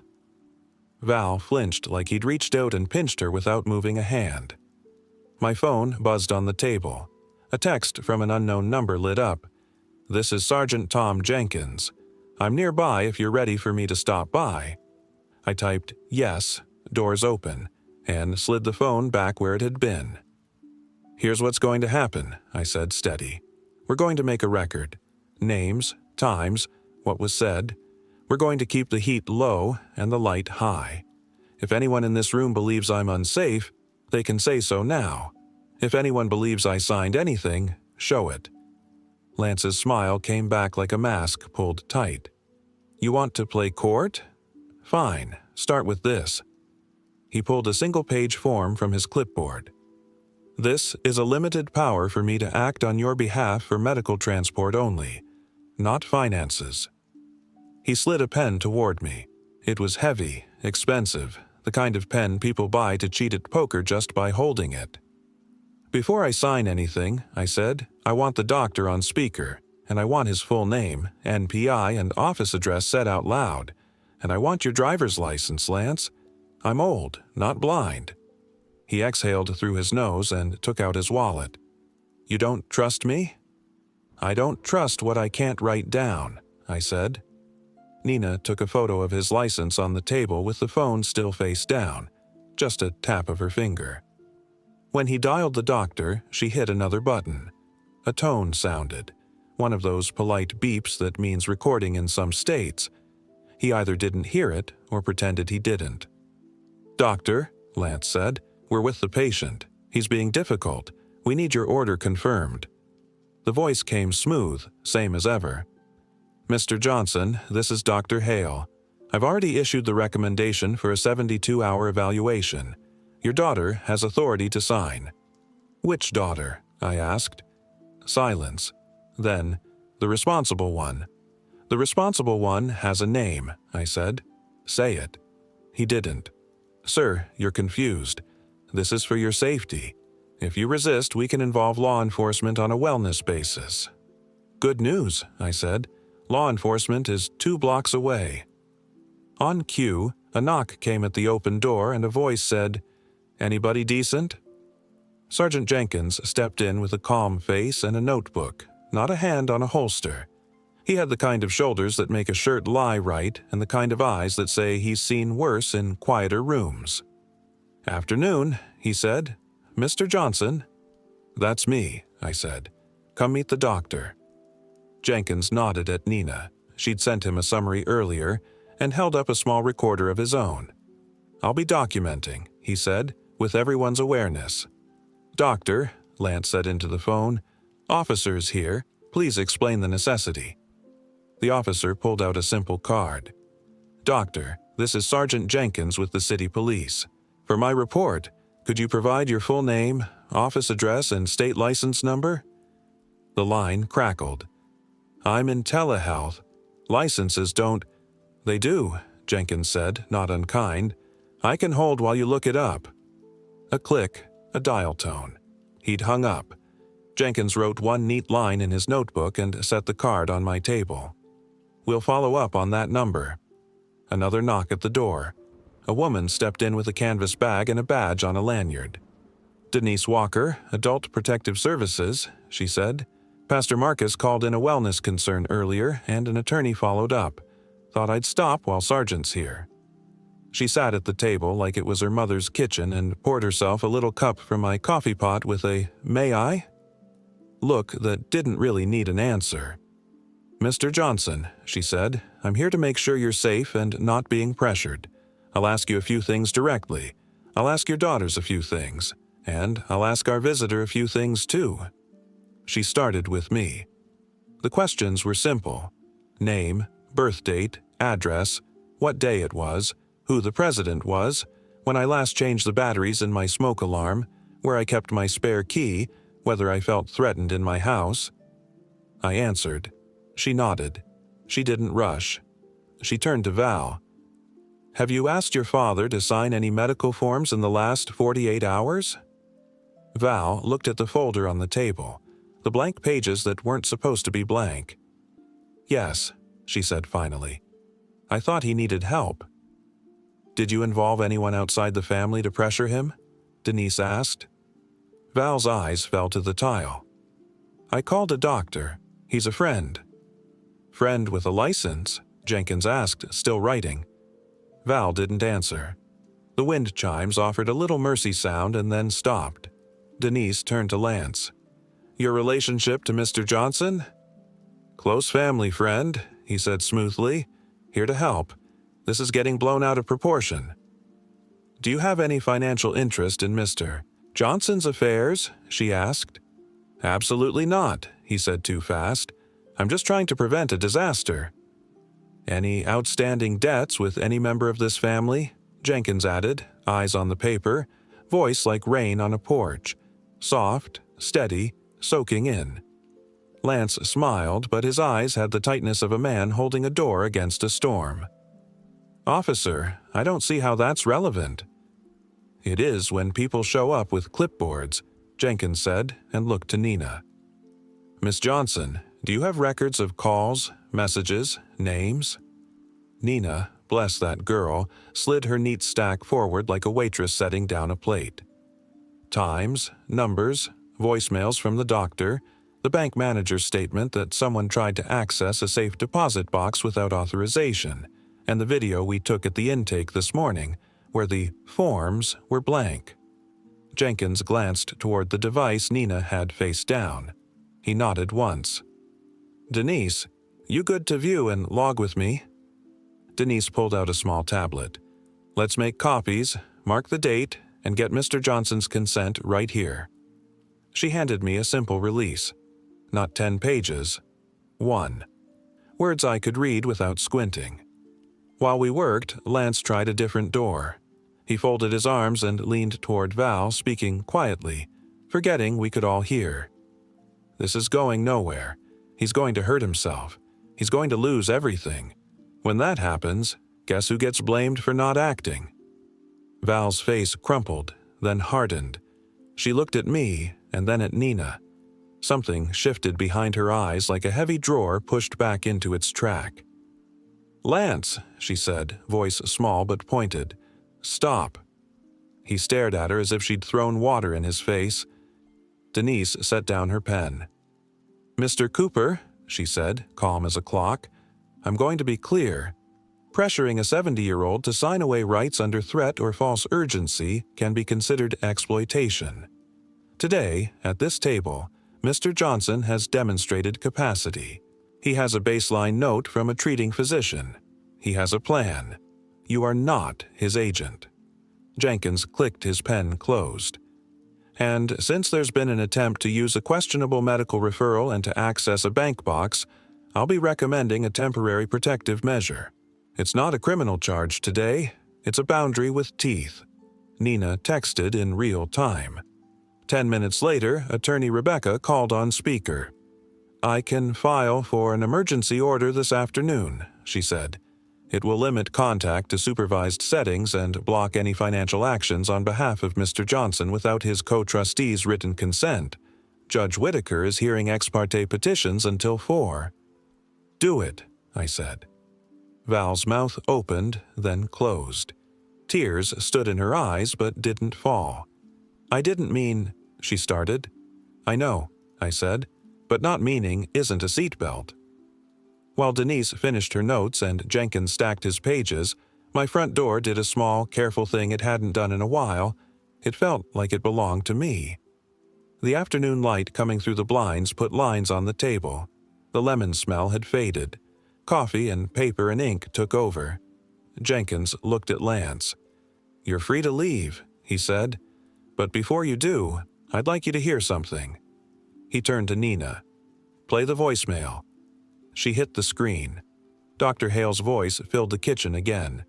Val flinched like he'd reached out and pinched her without moving a hand. My phone buzzed on the table. A text from an unknown number lit up. "This is Sergeant Tom Jenkins. I'm nearby if you're ready for me to stop by." I typed, "Yes, doors open," and slid the phone back where it had been. "Here's what's going to happen," I said, steady. "We're going to make a record. Names, times, what was said. We're going to keep the heat low and the light high. If anyone in this room believes I'm unsafe, they can say so now. If anyone believes I signed anything, show it." Lance's smile came back like a mask pulled tight. "You want to play court?" Fine, start with this. He pulled a single-page form from his clipboard. This is a limited power for me to act on your behalf for medical transport only, not finances. He slid a pen toward me. It was heavy, expensive, the kind of pen people buy to cheat at poker just by holding it. Before I sign anything, I said, I want the doctor on speaker, and I want his full name, NPI, and office address said out loud, and I want your driver's license, Lance. I'm old, not blind. He exhaled through his nose and took out his wallet. You don't trust me? I don't trust what I can't write down, I said. Nina took a photo of his license on the table with the phone still face down, just a tap of her finger. When he dialed the doctor, she hit another button. A tone sounded, one of those polite beeps that means recording in some states. He either didn't hear it or pretended he didn't. Doctor, Lance said, we're with the patient. He's being difficult. We need your order confirmed. The voice came smooth, same as ever. Mr. Johnson, this is Dr. Hale. I've already issued the recommendation for a 72-hour evaluation. Your daughter has authority to sign. Which daughter? I asked. Silence. Then, the responsible one. The responsible one has a name, I said. Say it. He didn't. Sir, you're confused. This is for your safety. If you resist, we can involve law enforcement on a wellness basis. Good news, I said. Law enforcement is 2 blocks away. On cue, a knock came at the open door and a voice said, Anybody decent? Sergeant Jenkins stepped in with a calm face and a notebook, not a hand on a holster. He had the kind of shoulders that make a shirt lie right and the kind of eyes that say he's seen worse in quieter rooms. Afternoon, he said. Mr. Johnson? That's me, I said. Come meet the doctor. Jenkins nodded at Nina. She'd sent him a summary earlier and held up a small recorder of his own. I'll be documenting, he said, with everyone's awareness. Doctor, Lance said into the phone, officers here, please explain the necessity. The officer pulled out a simple card. Doctor, this is Sergeant Jenkins with the city police. For my report, could you provide your full name, office address, and state license number? The line crackled. I'm in telehealth. Licenses don't... They do, Jenkins said, not unkind. I can hold while you look it up. A click, a dial tone. He'd hung up. Jenkins wrote one neat line in his notebook and set the card on my table. We'll follow up on that number. Another knock at the door. A woman stepped in with a canvas bag and a badge on a lanyard. Denise Walker, Adult Protective Services, she said. Pastor Marcus called in a wellness concern earlier, and an attorney followed up. Thought I'd stop while Sergeant's here. She sat at the table like it was her mother's kitchen and poured herself a little cup from my coffee pot with a, "May I?" look that didn't really need an answer. Mr. Johnson, she said, I'm here to make sure you're safe and not being pressured. I'll ask you a few things directly. I'll ask your daughters a few things. And I'll ask our visitor a few things too. She started with me. The questions were simple. Name, birth date, address, what day it was, who the president was, when I last changed the batteries in my smoke alarm, where I kept my spare key, whether I felt threatened in my house. I answered. She nodded. She didn't rush. She turned to Val. Have you asked your father to sign any medical forms in the last 48 hours? Val looked at the folder on the table, the blank pages that weren't supposed to be blank. Yes, she said finally. I thought he needed help. Did you involve anyone outside the family to pressure him? Denise asked. Val's eyes fell to the tile. I called a doctor. He's a friend. Friend with a license? Jenkins asked, still writing. Val didn't answer. The wind chimes offered a little mercy sound and then stopped. Denise turned to Lance. Your relationship to Mr. Johnson? Close family friend, he said smoothly. Here to help. This is getting blown out of proportion. Do you have any financial interest in Mr. Johnson's affairs? She asked. Absolutely not, he said too fast. I'm just trying to prevent a disaster. Any outstanding debts with any member of this family? Jenkins added, eyes on the paper, voice like rain on a porch. Soft, steady, soaking in. Lance smiled, but his eyes had the tightness of a man holding a door against a storm. "Officer, I don't see how that's relevant." "It is when people show up with clipboards," Jenkins said, and looked to Nina. "Miss Johnson, do you have records of calls, messages, names?" Nina, bless that girl, slid her neat stack forward like a waitress setting down a plate. Times, numbers, voicemails from the doctor, the bank manager's statement that someone tried to access a safe deposit box without authorization, and the video we took at the intake this morning, where the forms were blank. Jenkins glanced toward the device Nina had face down. He nodded once. "Denise, you good to view and log with me?" Denise pulled out a small tablet. "Let's make copies, mark the date, and get Mr. Johnson's consent right here." She handed me a simple release. Not 10 pages. 1. Words I could read without squinting. While we worked, Lance tried a different door. He folded his arms and leaned toward Val, speaking quietly, forgetting we could all hear. "This is going nowhere. He's going to hurt himself. He's going to lose everything. When that happens, guess who gets blamed for not acting?" Val's face crumpled, then hardened. She looked at me and then at Nina. Something shifted behind her eyes like a heavy drawer pushed back into its track. "Lance," she said, voice small but pointed. "Stop." He stared at her as if she'd thrown water in his face. Denise set down her pen. "Mr. Cooper," she said, calm as a clock, "I'm going to be clear. Pressuring a 70-year-old to sign away rights under threat or false urgency can be considered exploitation. Today, at this table, Mr. Johnson has demonstrated capacity. He has a baseline note from a treating physician. He has a plan. You are not his agent." Jenkins clicked his pen closed. "And since there's been an attempt to use a questionable medical referral and to access a bank box, I'll be recommending a temporary protective measure. It's not a criminal charge today. It's a boundary with teeth." Nina texted in real time. 10 minutes later, Attorney Rebecca called on speaker. "I can file for an emergency order this afternoon," she said. "It will limit contact to supervised settings and block any financial actions on behalf of Mr. Johnson without his co-trustees' written consent. Judge Whitaker is hearing ex parte petitions until 4. "Do it," I said. Val's mouth opened, then closed. Tears stood in her eyes but didn't fall. "I didn't mean," she started. "I know," I said, "but not meaning isn't a seatbelt." While Denise finished her notes and Jenkins stacked his pages, my front door did a small, careful thing it hadn't done in a while. It felt like it belonged to me. The afternoon light coming through the blinds put lines on the table. The lemon smell had faded. Coffee and paper and ink took over. Jenkins looked at Lance. "You're free to leave," he said. "But before you do, I'd like you to hear something." He turned to Nina. "Play the voicemail." She hit the screen. Dr. Hale's voice filled the kitchen again.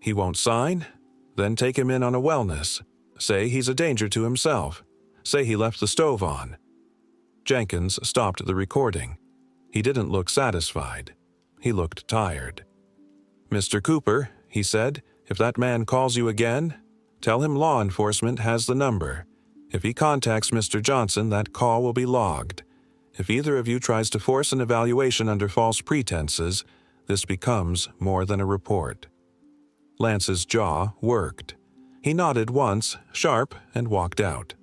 "He won't sign? Then take him in on a wellness. Say he's a danger to himself. Say he left the stove on." Jenkins stopped the recording. He didn't look satisfied. He looked tired. "Mr. Cooper," he said, "if that man calls you again, tell him law enforcement has the number. If he contacts Mr. Johnson, that call will be logged. If either of you tries to force an evaluation under false pretenses, this becomes more than a report." Lance's jaw worked. He nodded once, sharp, and walked out.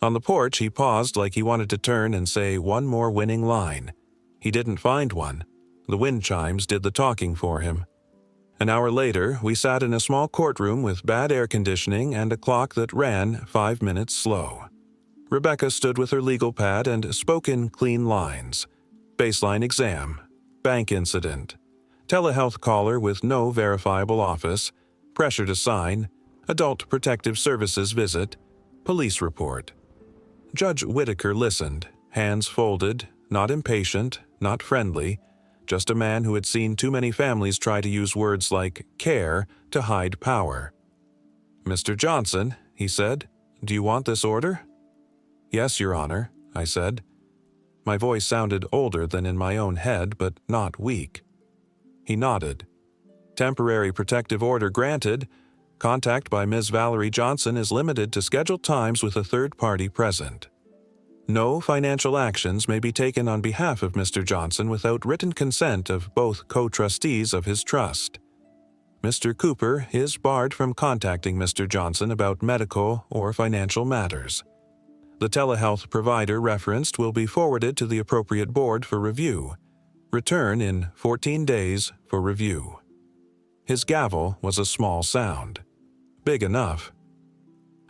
On the porch, he paused like he wanted to turn and say one more winning line. He didn't find one. The wind chimes did the talking for him. An hour later, we sat in a small courtroom with bad air conditioning and a clock that ran 5 minutes slow. Rebecca stood with her legal pad and spoke in clean lines. Baseline exam, bank incident, telehealth caller with no verifiable office, pressure to sign, adult protective services visit, police report. Judge Whitaker listened, hands folded, not impatient, not friendly, just a man who had seen too many families try to use words like care to hide power. "Mr. Johnson," he said, "do you want this order?" "Yes, Your Honor," I said. My voice sounded older than in my own head, but not weak. He nodded. "Temporary protective order granted. Contact by Ms. Valerie Johnson is limited to scheduled times with a third party present. No financial actions may be taken on behalf of Mr. Johnson without written consent of both co-trustees of his trust. Mr. Cooper is barred from contacting Mr. Johnson about medical or financial matters. The telehealth provider referenced will be forwarded to the appropriate board for review. Return in 14 days for review." His gavel was a small sound. Big enough.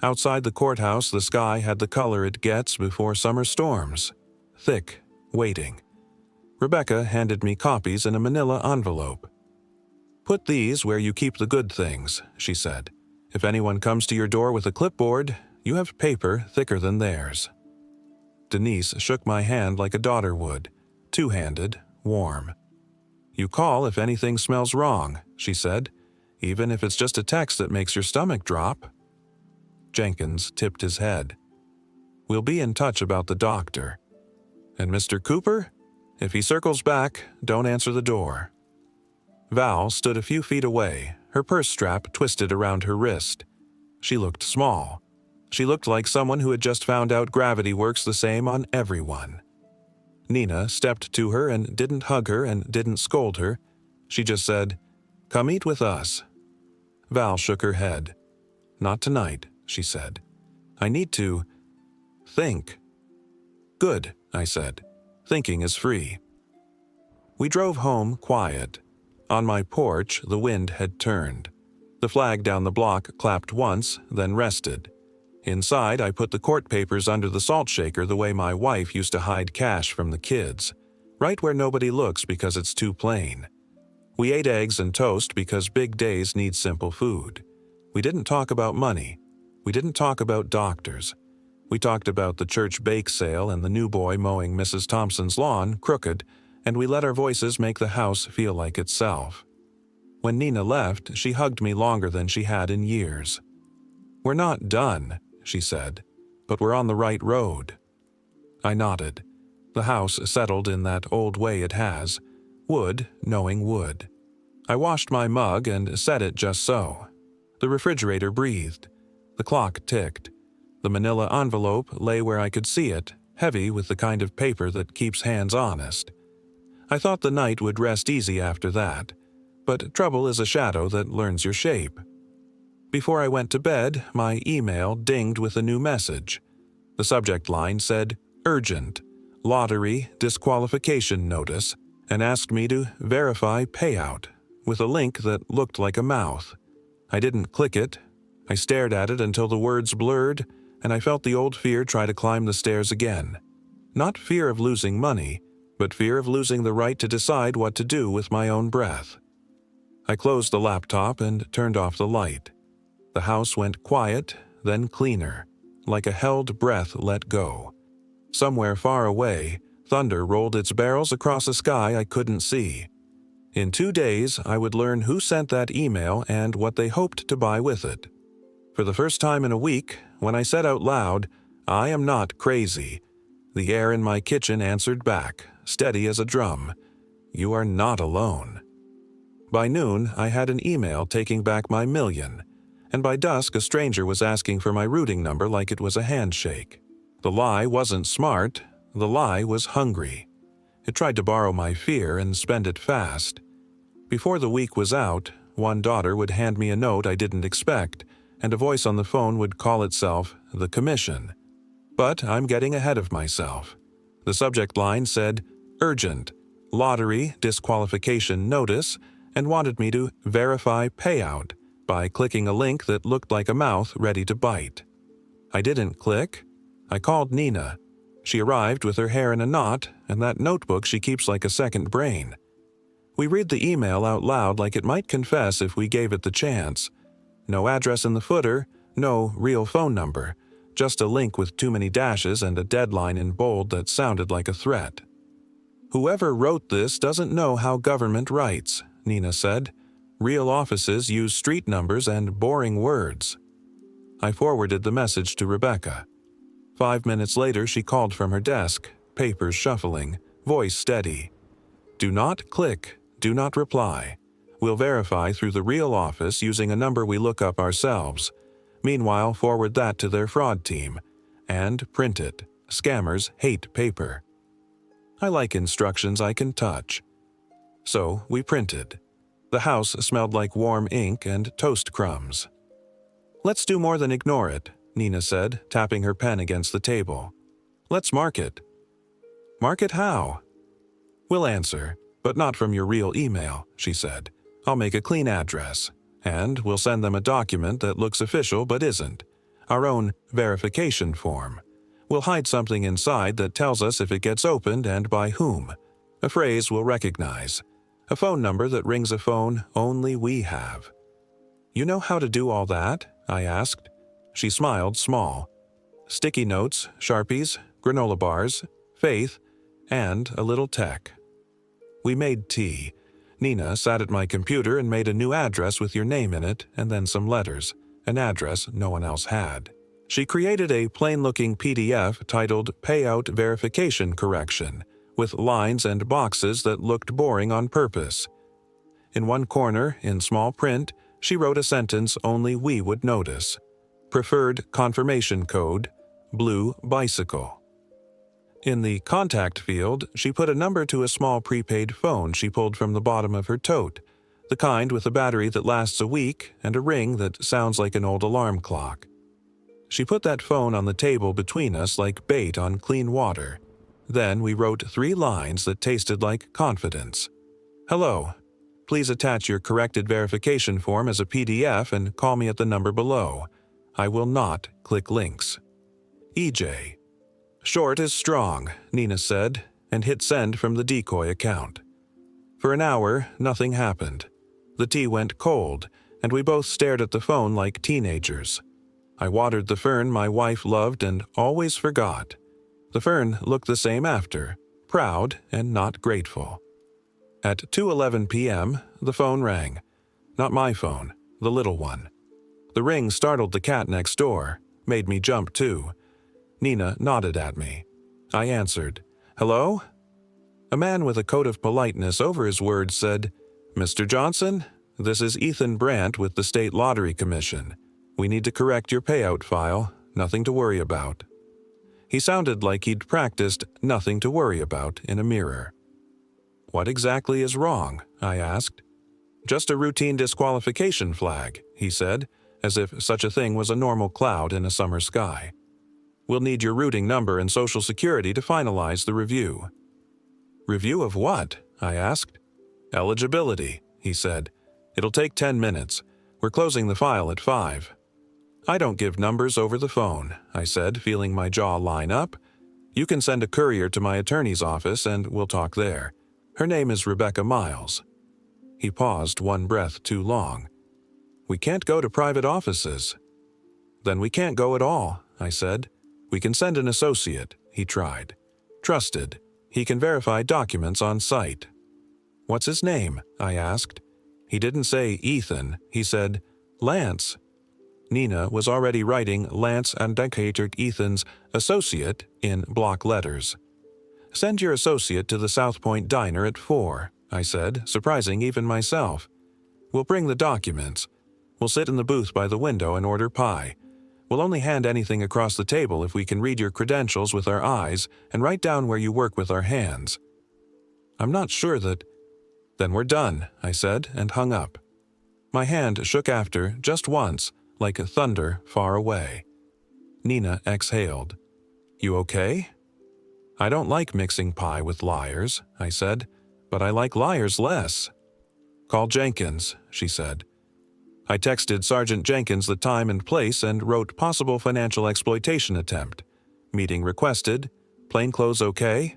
Outside the courthouse, the sky had the color it gets before summer storms. Thick, waiting. Rebecca handed me copies in a manila envelope. "Put these where you keep the good things," she said. "If anyone comes to your door with a clipboard, you have paper thicker than theirs." Denise shook my hand like a daughter would, two-handed, warm. "You call if anything smells wrong," she said, "even if it's just a text that makes your stomach drop." Jenkins tipped his head. "We'll be in touch about the doctor. And Mr. Cooper? If he circles back, don't answer the door." Val stood a few feet away, her purse strap twisted around her wrist. She looked small. She looked like someone who had just found out gravity works the same on everyone. Nina stepped to her and didn't hug her and didn't scold her. She just said, "Come eat with us." Val shook her head. "Not tonight," she said. "I need to think." "Good," I said. "Thinking is free." We drove home quiet. On my porch, the wind had turned. The flag down the block clapped once, then rested. Inside, I put the court papers under the salt shaker the way my wife used to hide cash from the kids, right where nobody looks because it's too plain. We ate eggs and toast because big days need simple food. We didn't talk about money. We didn't talk about doctors. We talked about the church bake sale and the new boy mowing Mrs. Thompson's lawn crooked, and we let our voices make the house feel like itself. When Nina left, she hugged me longer than she had in years. "We're not done," she said, "but we're on the right road." I nodded. The house settled in that old way it has, wood knowing wood. I washed my mug and set it just so. The refrigerator breathed. The clock ticked. The manila envelope lay where I could see it, heavy with the kind of paper that keeps hands honest. I thought the night would rest easy after that, but trouble is a shadow that learns your shape. Before I went to bed, my email dinged with a new message. The subject line said, "Urgent, lottery disqualification notice," and asked me to verify payout, with a link that looked like a mouth. I didn't click it. I stared at it until the words blurred, and I felt the old fear try to climb the stairs again. Not fear of losing money, but fear of losing the right to decide what to do with my own breath. I closed the laptop and turned off the light. The house went quiet, then cleaner, like a held breath let go. Somewhere far away, thunder rolled its barrels across a sky I couldn't see. In 2 days, I would learn who sent that email and what they hoped to buy with it. For the first time in a week, when I said out loud, "I am not crazy," the air in my kitchen answered back, steady as a drum, "You are not alone." By noon, I had an email taking back my $1,000,000, and by dusk a stranger was asking for my routing number like it was a handshake. The lie wasn't smart, the lie was hungry. It tried to borrow my fear and spend it fast. Before the week was out, one daughter would hand me a note I didn't expect, and a voice on the phone would call itself the Commission. But I'm getting ahead of myself. The subject line said, "Urgent, lottery disqualification notice," and wanted me to verify payout by clicking a link that looked like a mouth ready to bite. I didn't click. I called Nina. She arrived with her hair in a knot and that notebook she keeps like a second brain. We read the email out loud like it might confess if we gave it the chance. No address in the footer, no real phone number, just a link with too many dashes and a deadline in bold that sounded like a threat. "Whoever wrote this doesn't know how government writes," Nina said. "Real offices use street numbers and boring words." I forwarded the message to Rebecca. 5 minutes later, she called from her desk, papers shuffling, voice steady. "Do not click. Do not reply. We'll verify through the real office using a number we look up ourselves. Meanwhile, forward that to their fraud team. And print it. Scammers hate paper." I like instructions I can touch. So we printed. The house smelled like warm ink and toast crumbs. "Let's do more than ignore it," Nina said, tapping her pen against the table. "Let's mark it." "Mark it how?" "We'll answer, but not from your real email," she said. "I'll make a clean address, and we'll send them a document that looks official but isn't. Our own verification form. We'll hide something inside that tells us if it gets opened and by whom. A phrase we'll recognize. A phone number that rings a phone only we have." "You know how to do all that?" I asked. She smiled small. "Sticky notes, Sharpies, granola bars, faith, and a little tech." We made tea. Nina sat at my computer and made a new address with your name in it and then some letters, an address no one else had. She created a plain-looking PDF titled Payout Verification Correction, with lines and boxes that looked boring on purpose. In one corner, in small print, she wrote a sentence only we would notice. Preferred confirmation code, blue bicycle. In the contact field, she put a number to a small prepaid phone she pulled from the bottom of her tote, the kind with a battery that lasts a week and a ring that sounds like an old alarm clock. She put that phone on the table between us like bait on clean water. Then we wrote 3 lines that tasted like confidence. "Hello. Please attach your corrected verification form as a PDF and call me at the number below. I will not click links. EJ." "Short is strong," Nina said, and hit send from the decoy account. For an hour, nothing happened. The tea went cold, and we both stared at the phone like teenagers. I watered the fern my wife loved and always forgot. The fern looked the same after, proud and not grateful. At 2:11 p.m., the phone rang. Not my phone, the little one. The ring startled the cat next door, made me jump too. Nina nodded at me. I answered. "Hello?" A man with a coat of politeness over his words said, "Mr. Johnson, this is Ethan Brandt with the State Lottery Commission. We need to correct your payout file, nothing to worry about." He sounded like he'd practiced nothing to worry about in a mirror. "What exactly is wrong?" I asked. "Just a routine disqualification flag," he said, as if such a thing was a normal cloud in a summer sky. "We'll need your routing number and Social Security to finalize the review." "Review of what?" I asked. "Eligibility," he said. "It'll take 10 minutes. We're closing the file at 5. "I don't give numbers over the phone," I said, feeling my jaw line up. "You can send a courier to my attorney's office and we'll talk there. Her name is Rebecca Miles." He paused one breath too long. "We can't go to private offices." "Then we can't go at all," I said. "We can send an associate," he tried. "Trusted. He can verify documents on site." "What's his name?" I asked. He didn't say Ethan. He said, "Lance." Nina was already writing Lance Indicator Ethan's associate in block letters. "Send your associate to the South Point Diner at 4, I said, surprising even myself. "We'll bring the documents. We'll sit in the booth by the window and order pie. We'll only hand anything across the table if we can read your credentials with our eyes and write down where you work with our hands." "I'm not sure that—" "Then we're done," I said, and hung up. My hand shook after, just once, like thunder far away. Nina exhaled. "You okay?" "I don't like mixing pie with liars," I said, "but I like liars less." "Call Jenkins," she said. I texted Sergeant Jenkins the time and place and wrote possible financial exploitation attempt. Meeting requested. Plainclothes okay?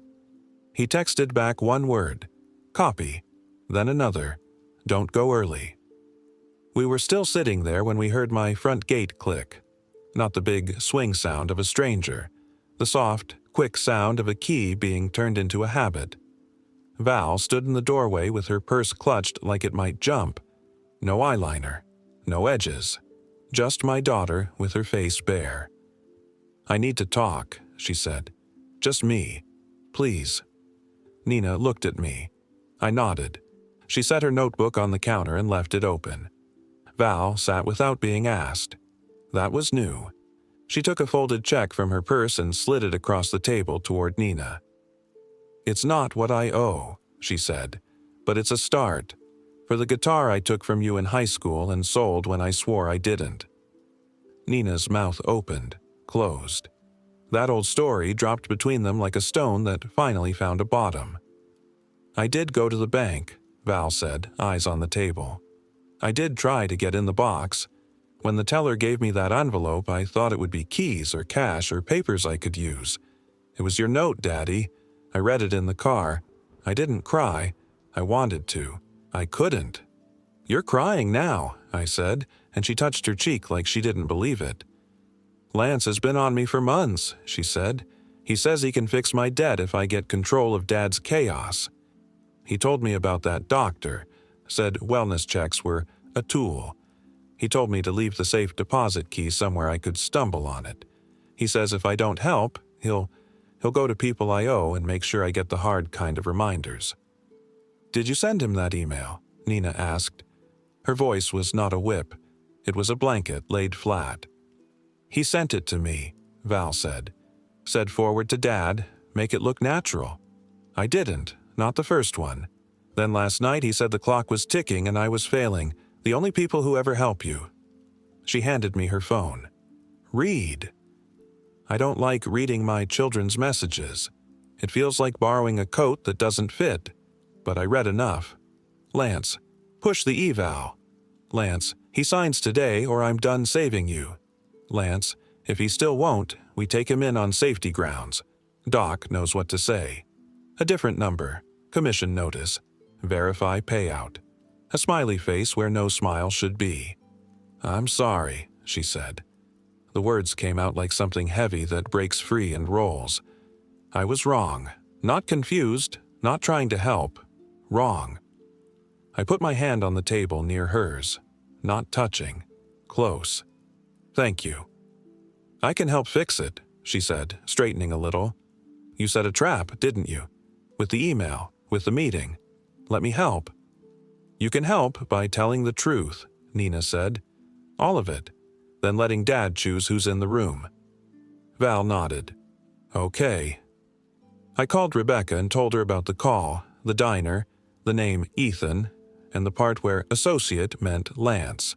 He texted back one word. Copy. Then another. Don't go early. We were still sitting there when we heard my front gate click. Not the big swing sound of a stranger. The soft, quick sound of a key being turned into a habit. Val stood in the doorway with her purse clutched like it might jump. No eyeliner, no edges, just my daughter with her face bare. "I need to talk," she said. "Just me. Please." Nina looked at me. I nodded. She set her notebook on the counter and left it open. Val sat without being asked. That was new. She took a folded check from her purse and slid it across the table toward Nina. "It's not what I owe," she said, "but it's a start. For the guitar I took from you in high school and sold when I swore I didn't." Nina's mouth opened, closed. That old story dropped between them like a stone that finally found a bottom. "I did go to the bank," Val said, eyes on the table. "I did try to get in the box. When the teller gave me that envelope, I thought it would be keys or cash or papers I could use. It was your note, Daddy. I read it in the car. I didn't cry. I wanted to. I couldn't." "You're crying now," I said, and she touched her cheek like she didn't believe it. "Lance has been on me for months," she said. "He says he can fix my debt if I get control of Dad's chaos. He told me about that doctor, said wellness checks were a tool. He told me to leave the safe deposit key somewhere I could stumble on it. He says if I don't help, he'll go to people I owe and make sure I get the hard kind of reminders." "Did you send him that email?" Nina asked. Her voice was not a whip. It was a blanket laid flat. "He sent it to me," Val said. "Said forward to Dad, make it look natural. I didn't, not the first one. Then last night he said the clock was ticking and I was failing, the only people who ever help you." She handed me her phone. "Read." "I don't like reading my children's messages. It feels like borrowing a coat that doesn't fit. But I read enough. Lance, push the eval. Lance, he signs today or I'm done saving you. Lance, if he still won't, we take him in on safety grounds. Doc knows what to say. A different number, commission notice, verify payout. A smiley face where no smile should be." "I'm sorry," she said. The words came out like something heavy that breaks free and rolls. I was wrong. Not confused, not trying to help. Wrong. I put my hand on the table near hers. Not touching. Close. "Thank you." "I can help fix it," she said, straightening a little. "You set a trap, didn't you? With the email, with the meeting. Let me help." "You can help by telling the truth," Nina said. "All of it. Then letting Dad choose who's in the room." Val nodded. "Okay." I called Rebecca and told her about the call, the diner, the name Ethan, and the part where associate meant Lance.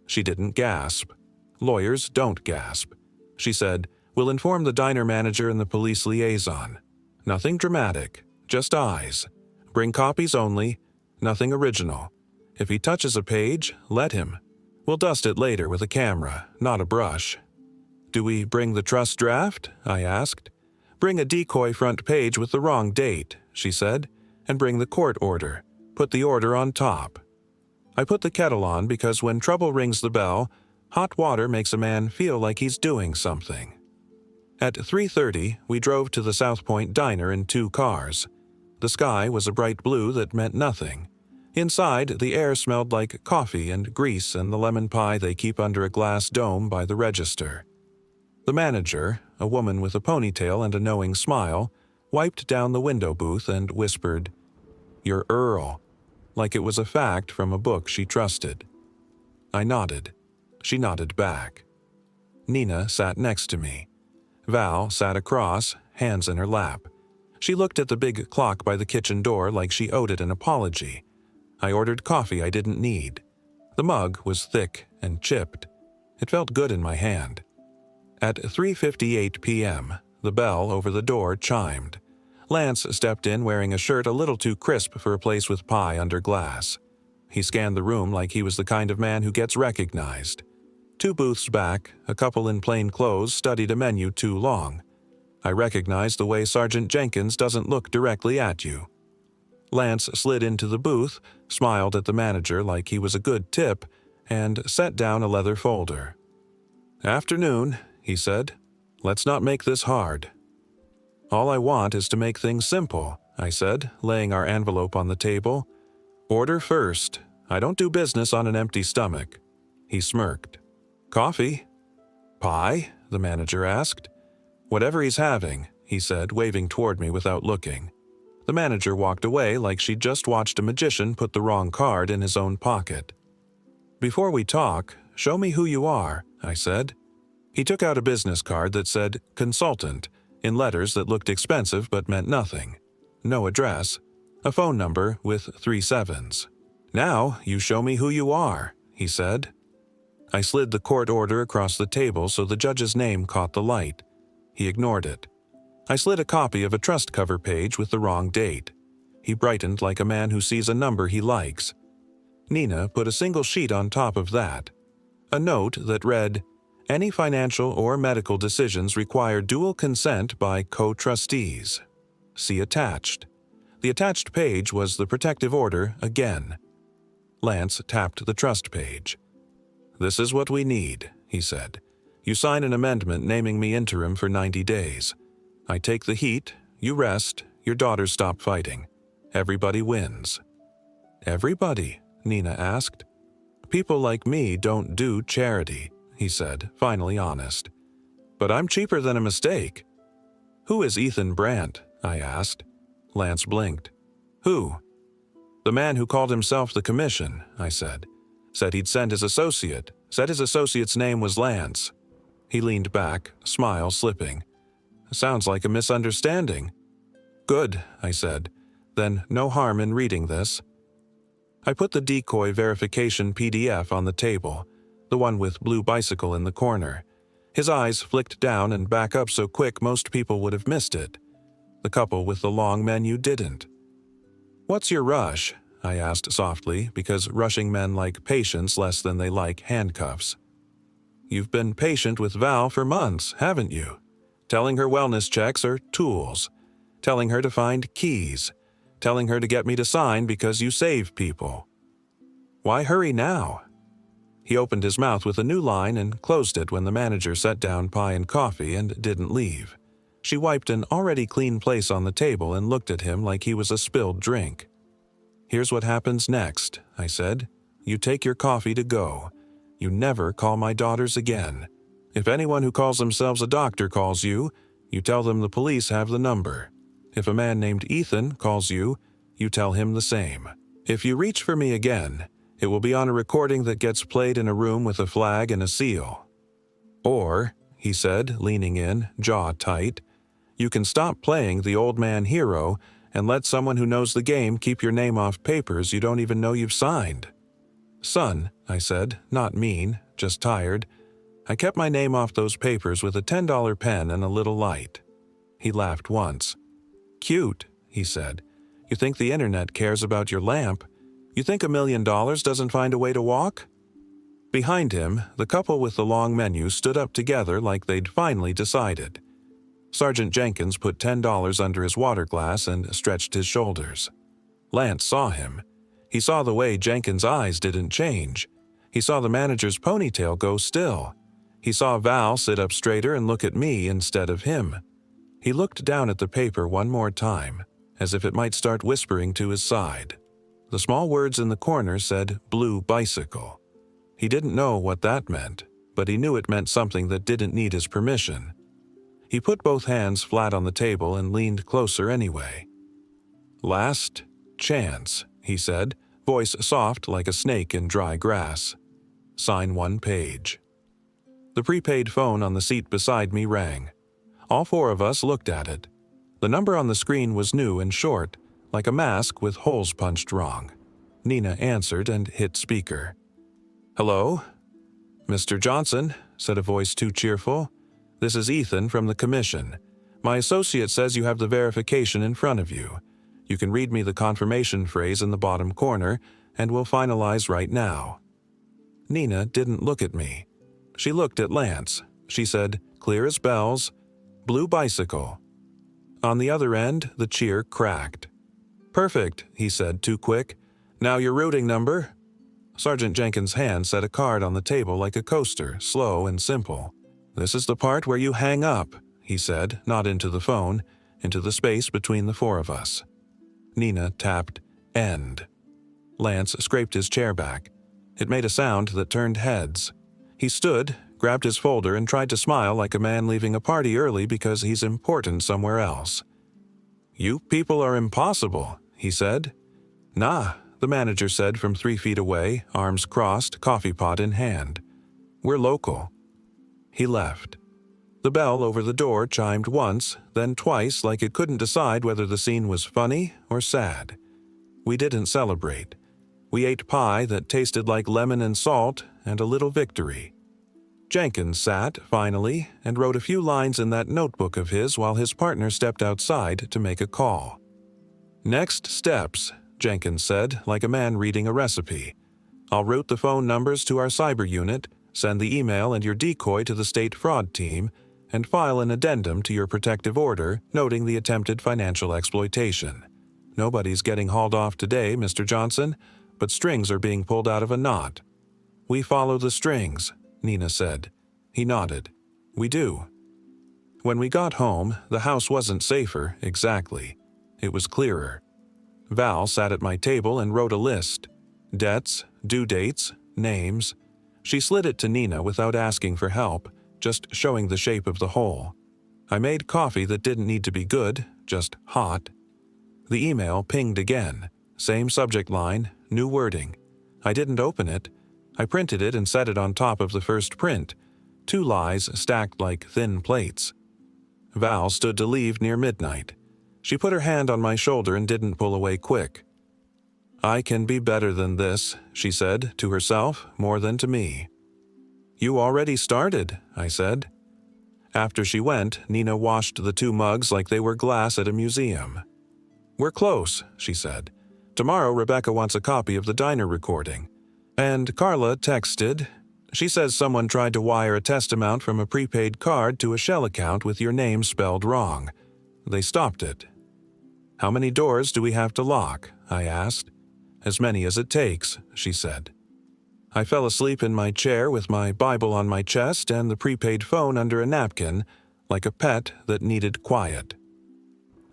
She didn't gasp. Lawyers don't gasp. She said, "We'll inform the diner manager and the police liaison. Nothing dramatic, just eyes. Bring copies only, nothing original. If he touches a page, let him. We'll dust it later with a camera, not a brush." "Do we bring the trust draft?" I asked. "Bring a decoy front page with the wrong date," she said, "and bring the court order. Put the order on top." I put the kettle on because when trouble rings the bell, hot water makes a man feel like he's doing something. At 3:30, we drove to the South Point Diner in 2 cars. The sky was a bright blue that meant nothing. Inside, the air smelled like coffee and grease and the lemon pie they keep under a glass dome by the register. The manager, a woman with a ponytail and a knowing smile, wiped down the window booth and whispered, "You're Earl," like it was a fact from a book she trusted. I nodded. She nodded back. Nina sat next to me. Val sat across, hands in her lap. She looked at the big clock by the kitchen door like she owed it an apology. I ordered coffee I didn't need. The mug was thick and chipped. It felt good in my hand. At 3:58 p.m., the bell over the door chimed. Lance stepped in wearing a shirt a little too crisp for a place with pie under glass. He scanned the room like he was the kind of man who gets recognized. 2 booths back, a couple in plain clothes studied a menu too long. I recognized the way Sergeant Jenkins doesn't look directly at you. Lance slid into the booth, smiled at the manager like he was a good tip, and set down a leather folder. "Afternoon," he said. "Let's not make this hard." "All I want is to make things simple," I said, laying our envelope on the table. "Order first. I don't do business on an empty stomach." He smirked. "Coffee?" "Pie?" the manager asked. "Whatever he's having," he said, waving toward me without looking. The manager walked away like she'd just watched a magician put the wrong card in his own pocket. "Before we talk, show me who you are," I said. He took out a business card that said "Consultant" in letters that looked expensive but meant nothing. No address. A phone number with 3 sevens. "Now you show me who you are," he said. I slid the court order across the table so the judge's name caught the light. He ignored it. I slid a copy of a trust cover page with the wrong date. He brightened like a man who sees a number he likes. Nina put a single sheet on top of that. A note that read, "Any financial or medical decisions require dual consent by co-trustees. See attached." The attached page was the protective order again. Lance tapped the trust page. "This is what we need," he said. "You sign an amendment naming me interim for 90 days. I take the heat, you rest, your daughters stop fighting. Everybody wins." "Everybody?" Nina asked. "People like me don't do charity," he said, finally honest. "But I'm cheaper than a mistake." "Who is Ethan Brandt?" I asked. Lance blinked. "Who?" "The man who called himself the Commission," I said. "Said he'd send his associate. Said his associate's name was Lance." He leaned back, smile slipping. "Sounds like a misunderstanding." "Good," I said. "Then no harm in reading this." I put the decoy verification PDF on the table, the one with blue bicycle in the corner. His eyes flicked down and back up so quick most people would have missed it. The couple with the long menu didn't. "What's your rush?" I asked softly, because rushing men like patience less than they like handcuffs. "You've been patient with Val for months, haven't you? Telling her wellness checks are tools. Telling her to find keys. Telling her to get me to sign because you save people. Why hurry now?" He opened his mouth with a new line and closed it when the manager set down pie and coffee and didn't leave. She wiped an already clean place on the table and looked at him like he was a spilled drink. "Here's what happens next," I said. "You take your coffee to go. You never call my daughters again. If anyone who calls themselves a doctor calls you, you tell them the police have the number. If a man named Ethan calls you, you tell him the same. If you reach for me again, it will be on a recording that gets played in a room with a flag and a seal. Or," he said, leaning in, jaw tight, "you can stop playing the old man hero and let someone who knows the game keep your name off papers you don't even know you've signed." "Son," I said, not mean, just tired. "I kept my name off those papers with a $10 pen and a little light." He laughed once. "Cute," he said. "You think the internet cares about your lamp? You think $1 million doesn't find a way to walk?" Behind him, the couple with the long menu stood up together like they'd finally decided. Sergeant Jenkins put $10 under his water glass and stretched his shoulders. Lance saw him. He saw the way Jenkins' eyes didn't change. He saw the manager's ponytail go still. He saw Val sit up straighter and look at me instead of him. He looked down at the paper one more time, as if it might start whispering to his side. The small words in the corner said "Blue Bicycle." He didn't know what that meant, but he knew it meant something that didn't need his permission. He put both hands flat on the table and leaned closer anyway. "Last chance," he said, voice soft like a snake in dry grass. "Sign one page." The prepaid phone on the seat beside me rang. All four of us looked at it. The number on the screen was new and short, like a mask with holes punched wrong. Nina answered and hit speaker. "Hello?" "Mr. Johnson," said a voice too cheerful. "This is Ethan from the Commission. My associate says you have the verification in front of you. You can read me the confirmation phrase in the bottom corner, and we'll finalize right now." Nina didn't look at me. She looked at Lance. She said, clear as bells, "Blue Bicycle." On the other end, the cheer cracked. "Perfect," he said, too quick. "Now your routing number." Sergeant Jenkins' hand set a card on the table like a coaster, slow and simple. "This is the part where you hang up," he said, not into the phone, into the space between the four of us. Nina tapped end. Lance scraped his chair back. It made a sound that turned heads. He stood, grabbed his folder, and tried to smile like a man leaving a party early because he's important somewhere else. "You people are impossible," he said. "Nah," the manager said from 3 feet away, arms crossed, coffee pot in hand. "We're local." He left. The bell over the door chimed once, then twice, like it couldn't decide whether the scene was funny or sad. We didn't celebrate. We ate pie that tasted like lemon and salt and a little victory. Jenkins sat, finally, and wrote a few lines in that notebook of his while his partner stepped outside to make a call. "Next steps," Jenkins said, like a man reading a recipe. "I'll route the phone numbers to our cyber unit, send the email and your decoy to the state fraud team, and file an addendum to your protective order noting the attempted financial exploitation. Nobody's getting hauled off today, Mr. Johnson, but strings are being pulled out of a knot." "We follow the strings," Nina said. He nodded. "We do." When we got home, the house wasn't safer, exactly. It was clearer. Val sat at my table and wrote a list. Debts, due dates, names. She slid it to Nina without asking for help, just showing the shape of the hole. I made coffee that didn't need to be good, just hot. The email pinged again. Same subject line, new wording. I didn't open it. I printed it and set it on top of the first print. 2 lies stacked like thin plates. Val stood to leave near midnight. She put her hand on my shoulder and didn't pull away quick. "I can be better than this," she said, to herself more than to me. "You already started," I said. After she went, Nina washed the 2 mugs like they were glass at a museum. "We're close," she said. "Tomorrow Rebecca wants a copy of the diner recording. And Carla texted. She says someone tried to wire a test amount from a prepaid card to a Shell account with your name spelled wrong. They stopped it." "How many doors do we have to lock?" I asked. "As many as it takes," she said. I fell asleep in my chair with my Bible on my chest and the prepaid phone under a napkin, like a pet that needed quiet.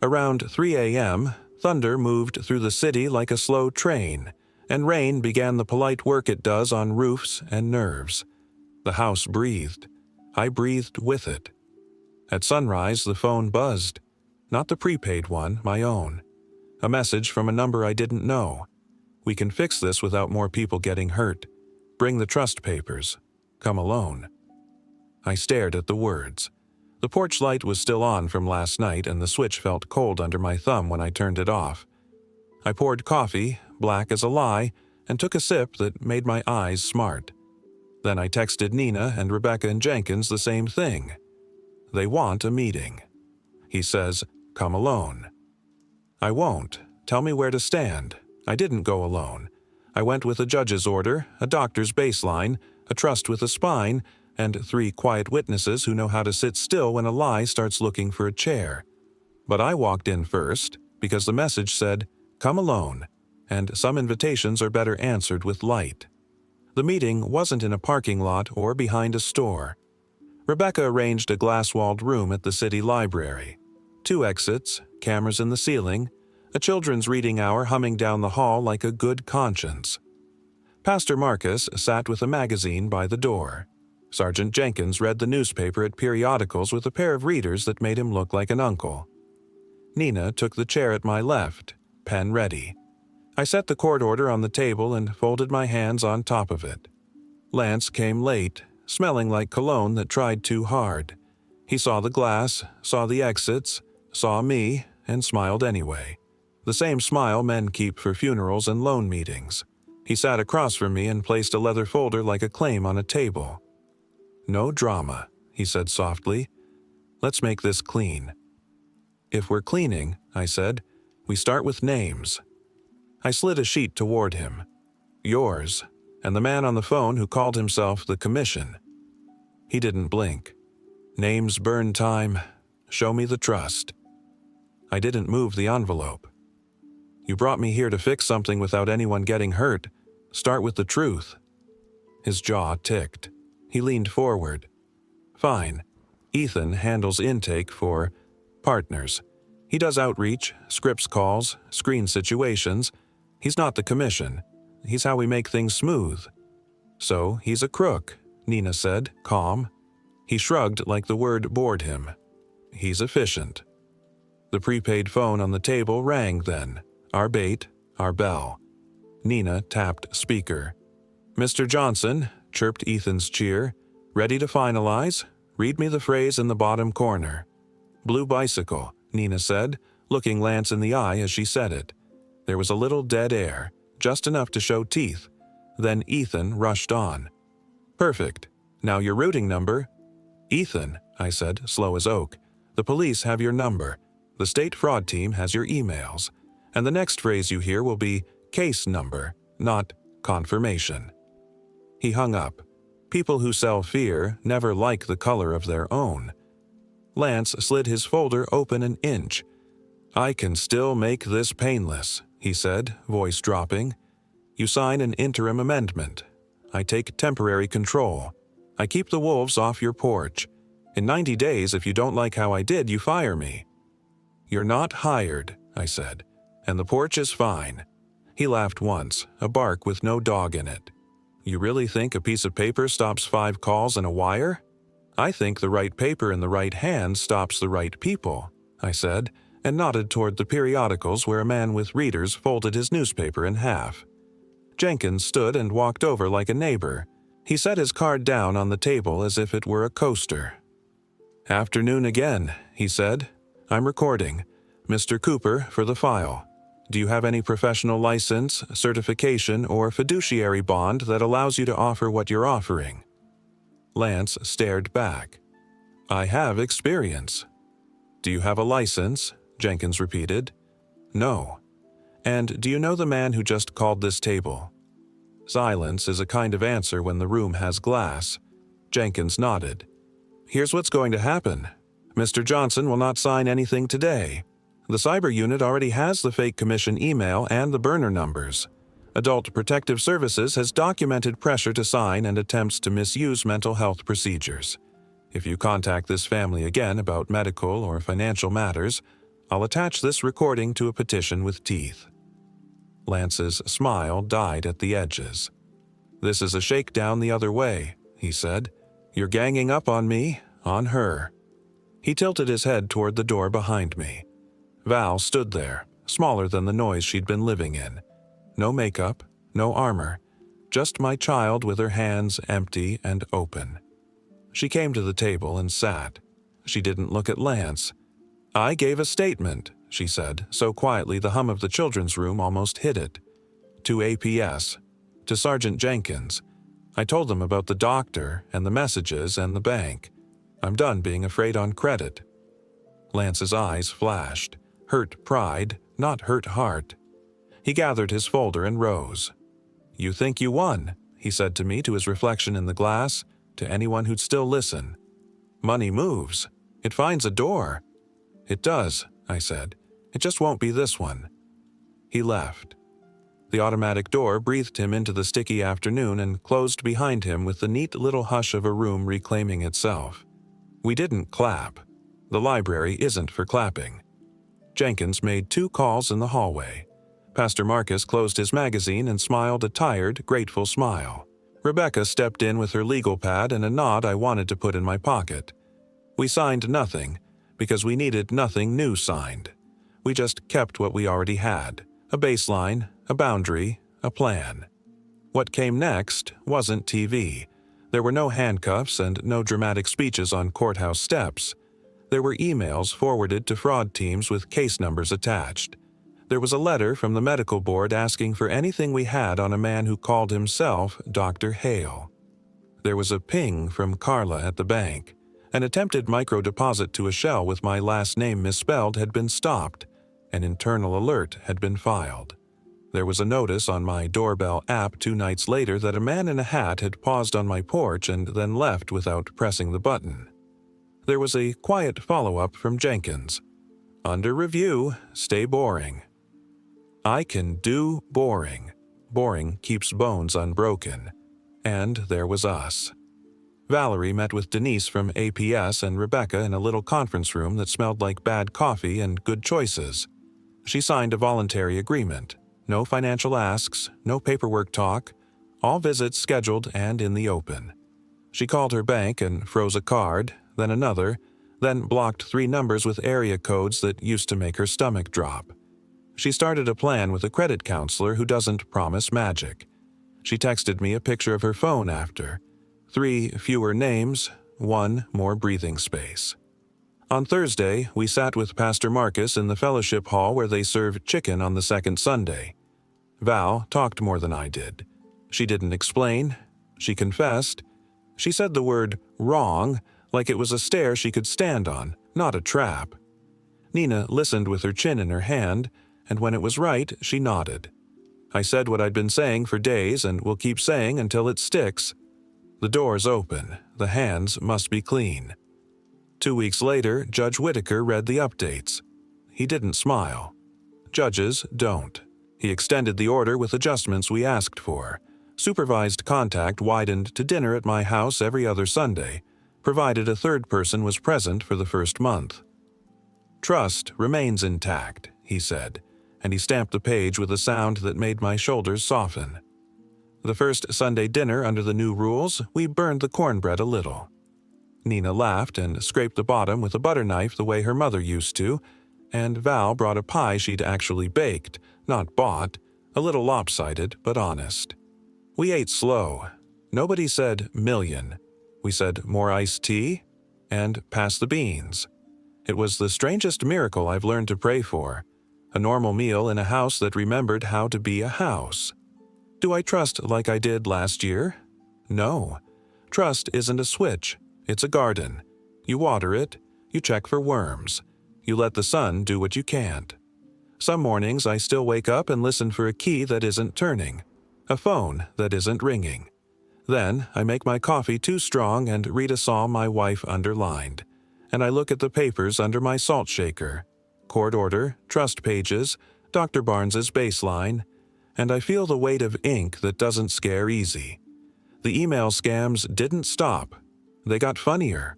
Around 3 a.m., thunder moved through the city like a slow train, and rain began the polite work it does on roofs and nerves. The house breathed. I breathed with it. At sunrise, the phone buzzed. Not the prepaid one, my own. A message from a number I didn't know. "We can fix this without more people getting hurt. Bring the trust papers. Come alone." I stared at the words. The porch light was still on from last night and the switch felt cold under my thumb when I turned it off. I poured coffee, black as a lie, and took a sip that made my eyes smart. Then I texted Nina and Rebecca and Jenkins the same thing. They want a meeting. He says, "Come alone." I won't. Tell me where to stand. I didn't go alone. I went with a judge's order, a doctor's baseline, a trust with a spine, and 3 quiet witnesses who know how to sit still when a lie starts looking for a chair. But I walked in first because the message said, "Come alone," and some invitations are better answered with light. The meeting wasn't in a parking lot or behind a store. Rebecca arranged a glass-walled room at the city library. 2 exits, cameras in the ceiling, a children's reading hour humming down the hall like a good conscience. Pastor Marcus sat with a magazine by the door. Sergeant Jenkins read the newspaper at periodicals with a pair of readers that made him look like an uncle. Nina took the chair at my left, pen ready. I set the court order on the table and folded my hands on top of it. Lance came late, smelling like cologne that tried too hard. He saw the glass, saw the exits, saw me, and smiled anyway. The same smile men keep for funerals and loan meetings. He sat across from me and placed a leather folder like a claim on a table. "No drama," he said softly. "Let's make this clean." "If we're cleaning," I said, "we start with names." I slid a sheet toward him. "Yours, and the man on the phone who called himself the Commission." He didn't blink. "Names burn time. Show me the trust." I didn't move the envelope. "You brought me here to fix something without anyone getting hurt. Start with the truth." His jaw ticked. He leaned forward. "Fine. Ethan handles intake for partners. He does outreach, scripts calls, screens situations. He's not the commission. He's how we make things smooth." "So he's a crook," Nina said, calm. He shrugged like the word bored him. "He's efficient." The prepaid phone on the table rang then. Our bait, our bell. Nina tapped speaker. "Mr. Johnson," chirped Ethan's cheer. "Ready to finalize? Read me the phrase in the bottom corner." "Blue bicycle," Nina said, looking Lance in the eye as she said it. There was a little dead air, just enough to show teeth. Then Ethan rushed on. "Perfect. Now your routing number." "Ethan," I said, slow as oak, "the police have your number. The state fraud team has your emails. And the next phrase you hear will be case number, not confirmation." He hung up. People who sell fear never like the color of their own. Lance slid his folder open an inch. "I can still make this painless," he said, voice dropping. "You sign an interim amendment. I take temporary control. I keep the wolves off your porch. In 90 days, if you don't like how I did, you fire me." "You're not hired," I said, "and the porch is fine." He laughed once, a bark with no dog in it. "You really think a piece of paper stops 5 calls and a wire?" "I think the right paper in the right hand stops the right people," I said, and nodded toward the periodicals where a man with readers folded his newspaper in half. Jenkins stood and walked over like a neighbor. He set his card down on the table as if it were a coaster. "Afternoon again," he said. "I'm recording. Mr. Cooper, for the file. Do you have any professional license, certification, or fiduciary bond that allows you to offer what you're offering?" Lance stared back. "I have experience." "Do you have a license?" Jenkins repeated. "No." "And do you know the man who just called this table?" Silence is a kind of answer when the room has glass. Jenkins nodded. "Here's what's going to happen. Mr. Johnson will not sign anything today. The cyber unit already has the fake commission email and the burner numbers. Adult Protective Services has documented pressure to sign and attempts to misuse mental health procedures. If you contact this family again about medical or financial matters, I'll attach this recording to a petition with teeth." Lance's smile died at the edges. "This is a shakedown the other way," he said. "You're ganging up on me, on her." He tilted his head toward the door behind me. Val stood there, smaller than the noise she'd been living in. No makeup, no armor, just my child with her hands empty and open. She came to the table and sat. She didn't look at Lance. "I gave a statement," she said, so quietly the hum of the children's room almost hid it. "To APS, to Sergeant Jenkins. I told them about the doctor and the messages and the bank. I'm done being afraid on credit." Lance's eyes flashed. Hurt pride, not hurt heart. He gathered his folder and rose. "You think you won," he said to me, to his reflection in the glass, to anyone who'd still listen. "Money moves. It finds a door." "It does," I said. "It just won't be this one." He left. The automatic door breathed him into the sticky afternoon and closed behind him with the neat little hush of a room reclaiming itself. We didn't clap. The library isn't for clapping. Jenkins made 2 calls in the hallway. Pastor Marcus closed his magazine and smiled a tired, grateful smile. Rebecca stepped in with her legal pad and a nod I wanted to put in my pocket. We signed nothing, because we needed nothing new signed. We just kept what we already had, a baseline, a boundary, a plan. What came next wasn't TV. There were no handcuffs and no dramatic speeches on courthouse steps. There were emails forwarded to fraud teams with case numbers attached. There was a letter from the medical board asking for anything we had on a man who called himself Dr. Hale. There was a ping from Carla at the bank. An attempted micro-deposit to a shell with my last name misspelled had been stopped. An internal alert had been filed. There was a notice on my doorbell app 2 nights later that a man in a hat had paused on my porch and then left without pressing the button. There was a quiet follow-up from Jenkins. "Under review, stay boring." I can do boring. Boring keeps bones unbroken. And there was us. Valerie met with Denise from APS and Rebecca in a little conference room that smelled like bad coffee and good choices. She signed a voluntary agreement. No financial asks, no paperwork talk, all visits scheduled and in the open. She called her bank and froze a card, then another, then blocked 3 numbers with area codes that used to make her stomach drop. She started a plan with a credit counselor who doesn't promise magic. She texted me a picture of her phone after. 3 fewer names, 1 more breathing space. On Thursday, we sat with Pastor Marcus in the fellowship hall where they serve chicken on the second Sunday. Val talked more than I did. She didn't explain. She confessed. She said the word wrong like it was a stair she could stand on, not a trap. Nina listened with her chin in her hand, and when it was right, she nodded. I said what I'd been saying for days and will keep saying until it sticks. The door's open. The hands must be clean. 2 weeks later, Judge Whitaker read the updates. He didn't smile. Judges don't. He extended the order with adjustments we asked for. Supervised contact widened to dinner at my house every other Sunday, provided a third person was present for the first month. Trust remains intact, he said, and he stamped the page with a sound that made my shoulders soften. The first Sunday dinner under the new rules, we burned the cornbread a little. Nina laughed and scraped the bottom with a butter knife the way her mother used to, and Val brought a pie she'd actually baked, not bought, a little lopsided but honest. We ate slow. Nobody said million. We said more iced tea and pass the beans. It was the strangest miracle I've learned to pray for. A normal meal in a house that remembered how to be a house. Do I trust like I did last year? No. Trust isn't a switch. It's a garden. You water it. You check for worms. You let the sun do what you can't. Some mornings I still wake up and listen for a key that isn't turning. A phone that isn't ringing. Then I make my coffee too strong and read a psalm my wife underlined. And I look at the papers under my salt shaker. Court order, trust pages, Dr. Barnes's baseline, and I feel the weight of ink that doesn't scare easy. The email scams didn't stop. They got funnier.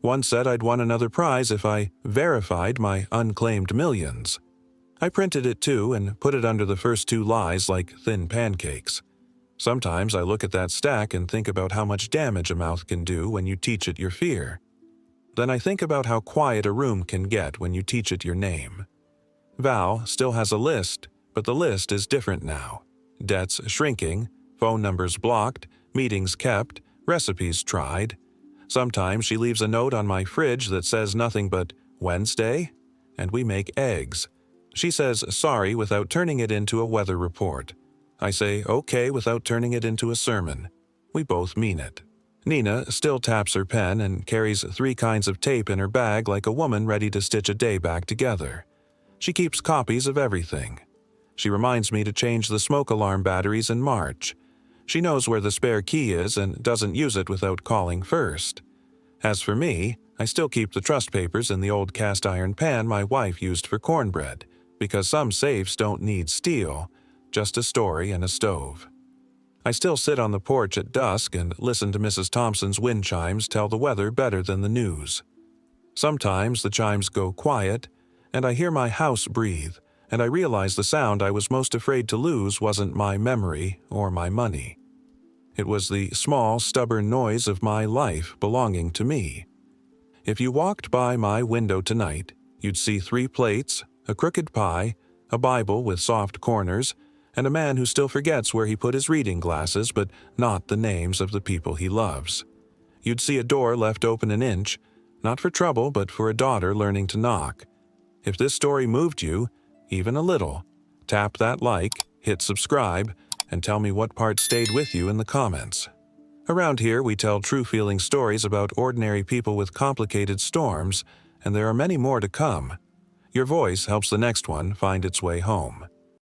One said I'd won another prize if I verified my unclaimed millions. I printed it too and put it under the first 2 lies like thin pancakes. Sometimes I look at that stack and think about how much damage a mouth can do when you teach it your fear. Then I think about how quiet a room can get when you teach it your name. Val still has a list, but the list is different now. Debts shrinking, phone numbers blocked, meetings kept, recipes tried. Sometimes she leaves a note on my fridge that says nothing but Wednesday, and we make eggs. She says sorry without turning it into a weather report. I say okay without turning it into a sermon. We both mean it. Nina still taps her pen and carries 3 kinds of tape in her bag like a woman ready to stitch a day back together. She keeps copies of everything. She reminds me to change the smoke alarm batteries in March. She knows where the spare key is and doesn't use it without calling first. As for me, I still keep the trust papers in the old cast iron pan my wife used for cornbread, because some safes don't need steel, just a story and a stove. I still sit on the porch at dusk and listen to Mrs. Thompson's wind chimes tell the weather better than the news. Sometimes the chimes go quiet, and I hear my house breathe, and I realize the sound I was most afraid to lose wasn't my memory or my money. It was the small, stubborn noise of my life belonging to me. If you walked by my window tonight, you'd see 3 plates, a crooked pie, a Bible with soft corners, and a man who still forgets where he put his reading glasses but not the names of the people he loves. You'd see a door left open an inch, not for trouble but for a daughter learning to knock. If this story moved you, even a little, tap that like, hit subscribe, and tell me what part stayed with you in the comments. Around here we tell true-feeling stories about ordinary people with complicated storms, and there are many more to come. Your voice helps the next one find its way home.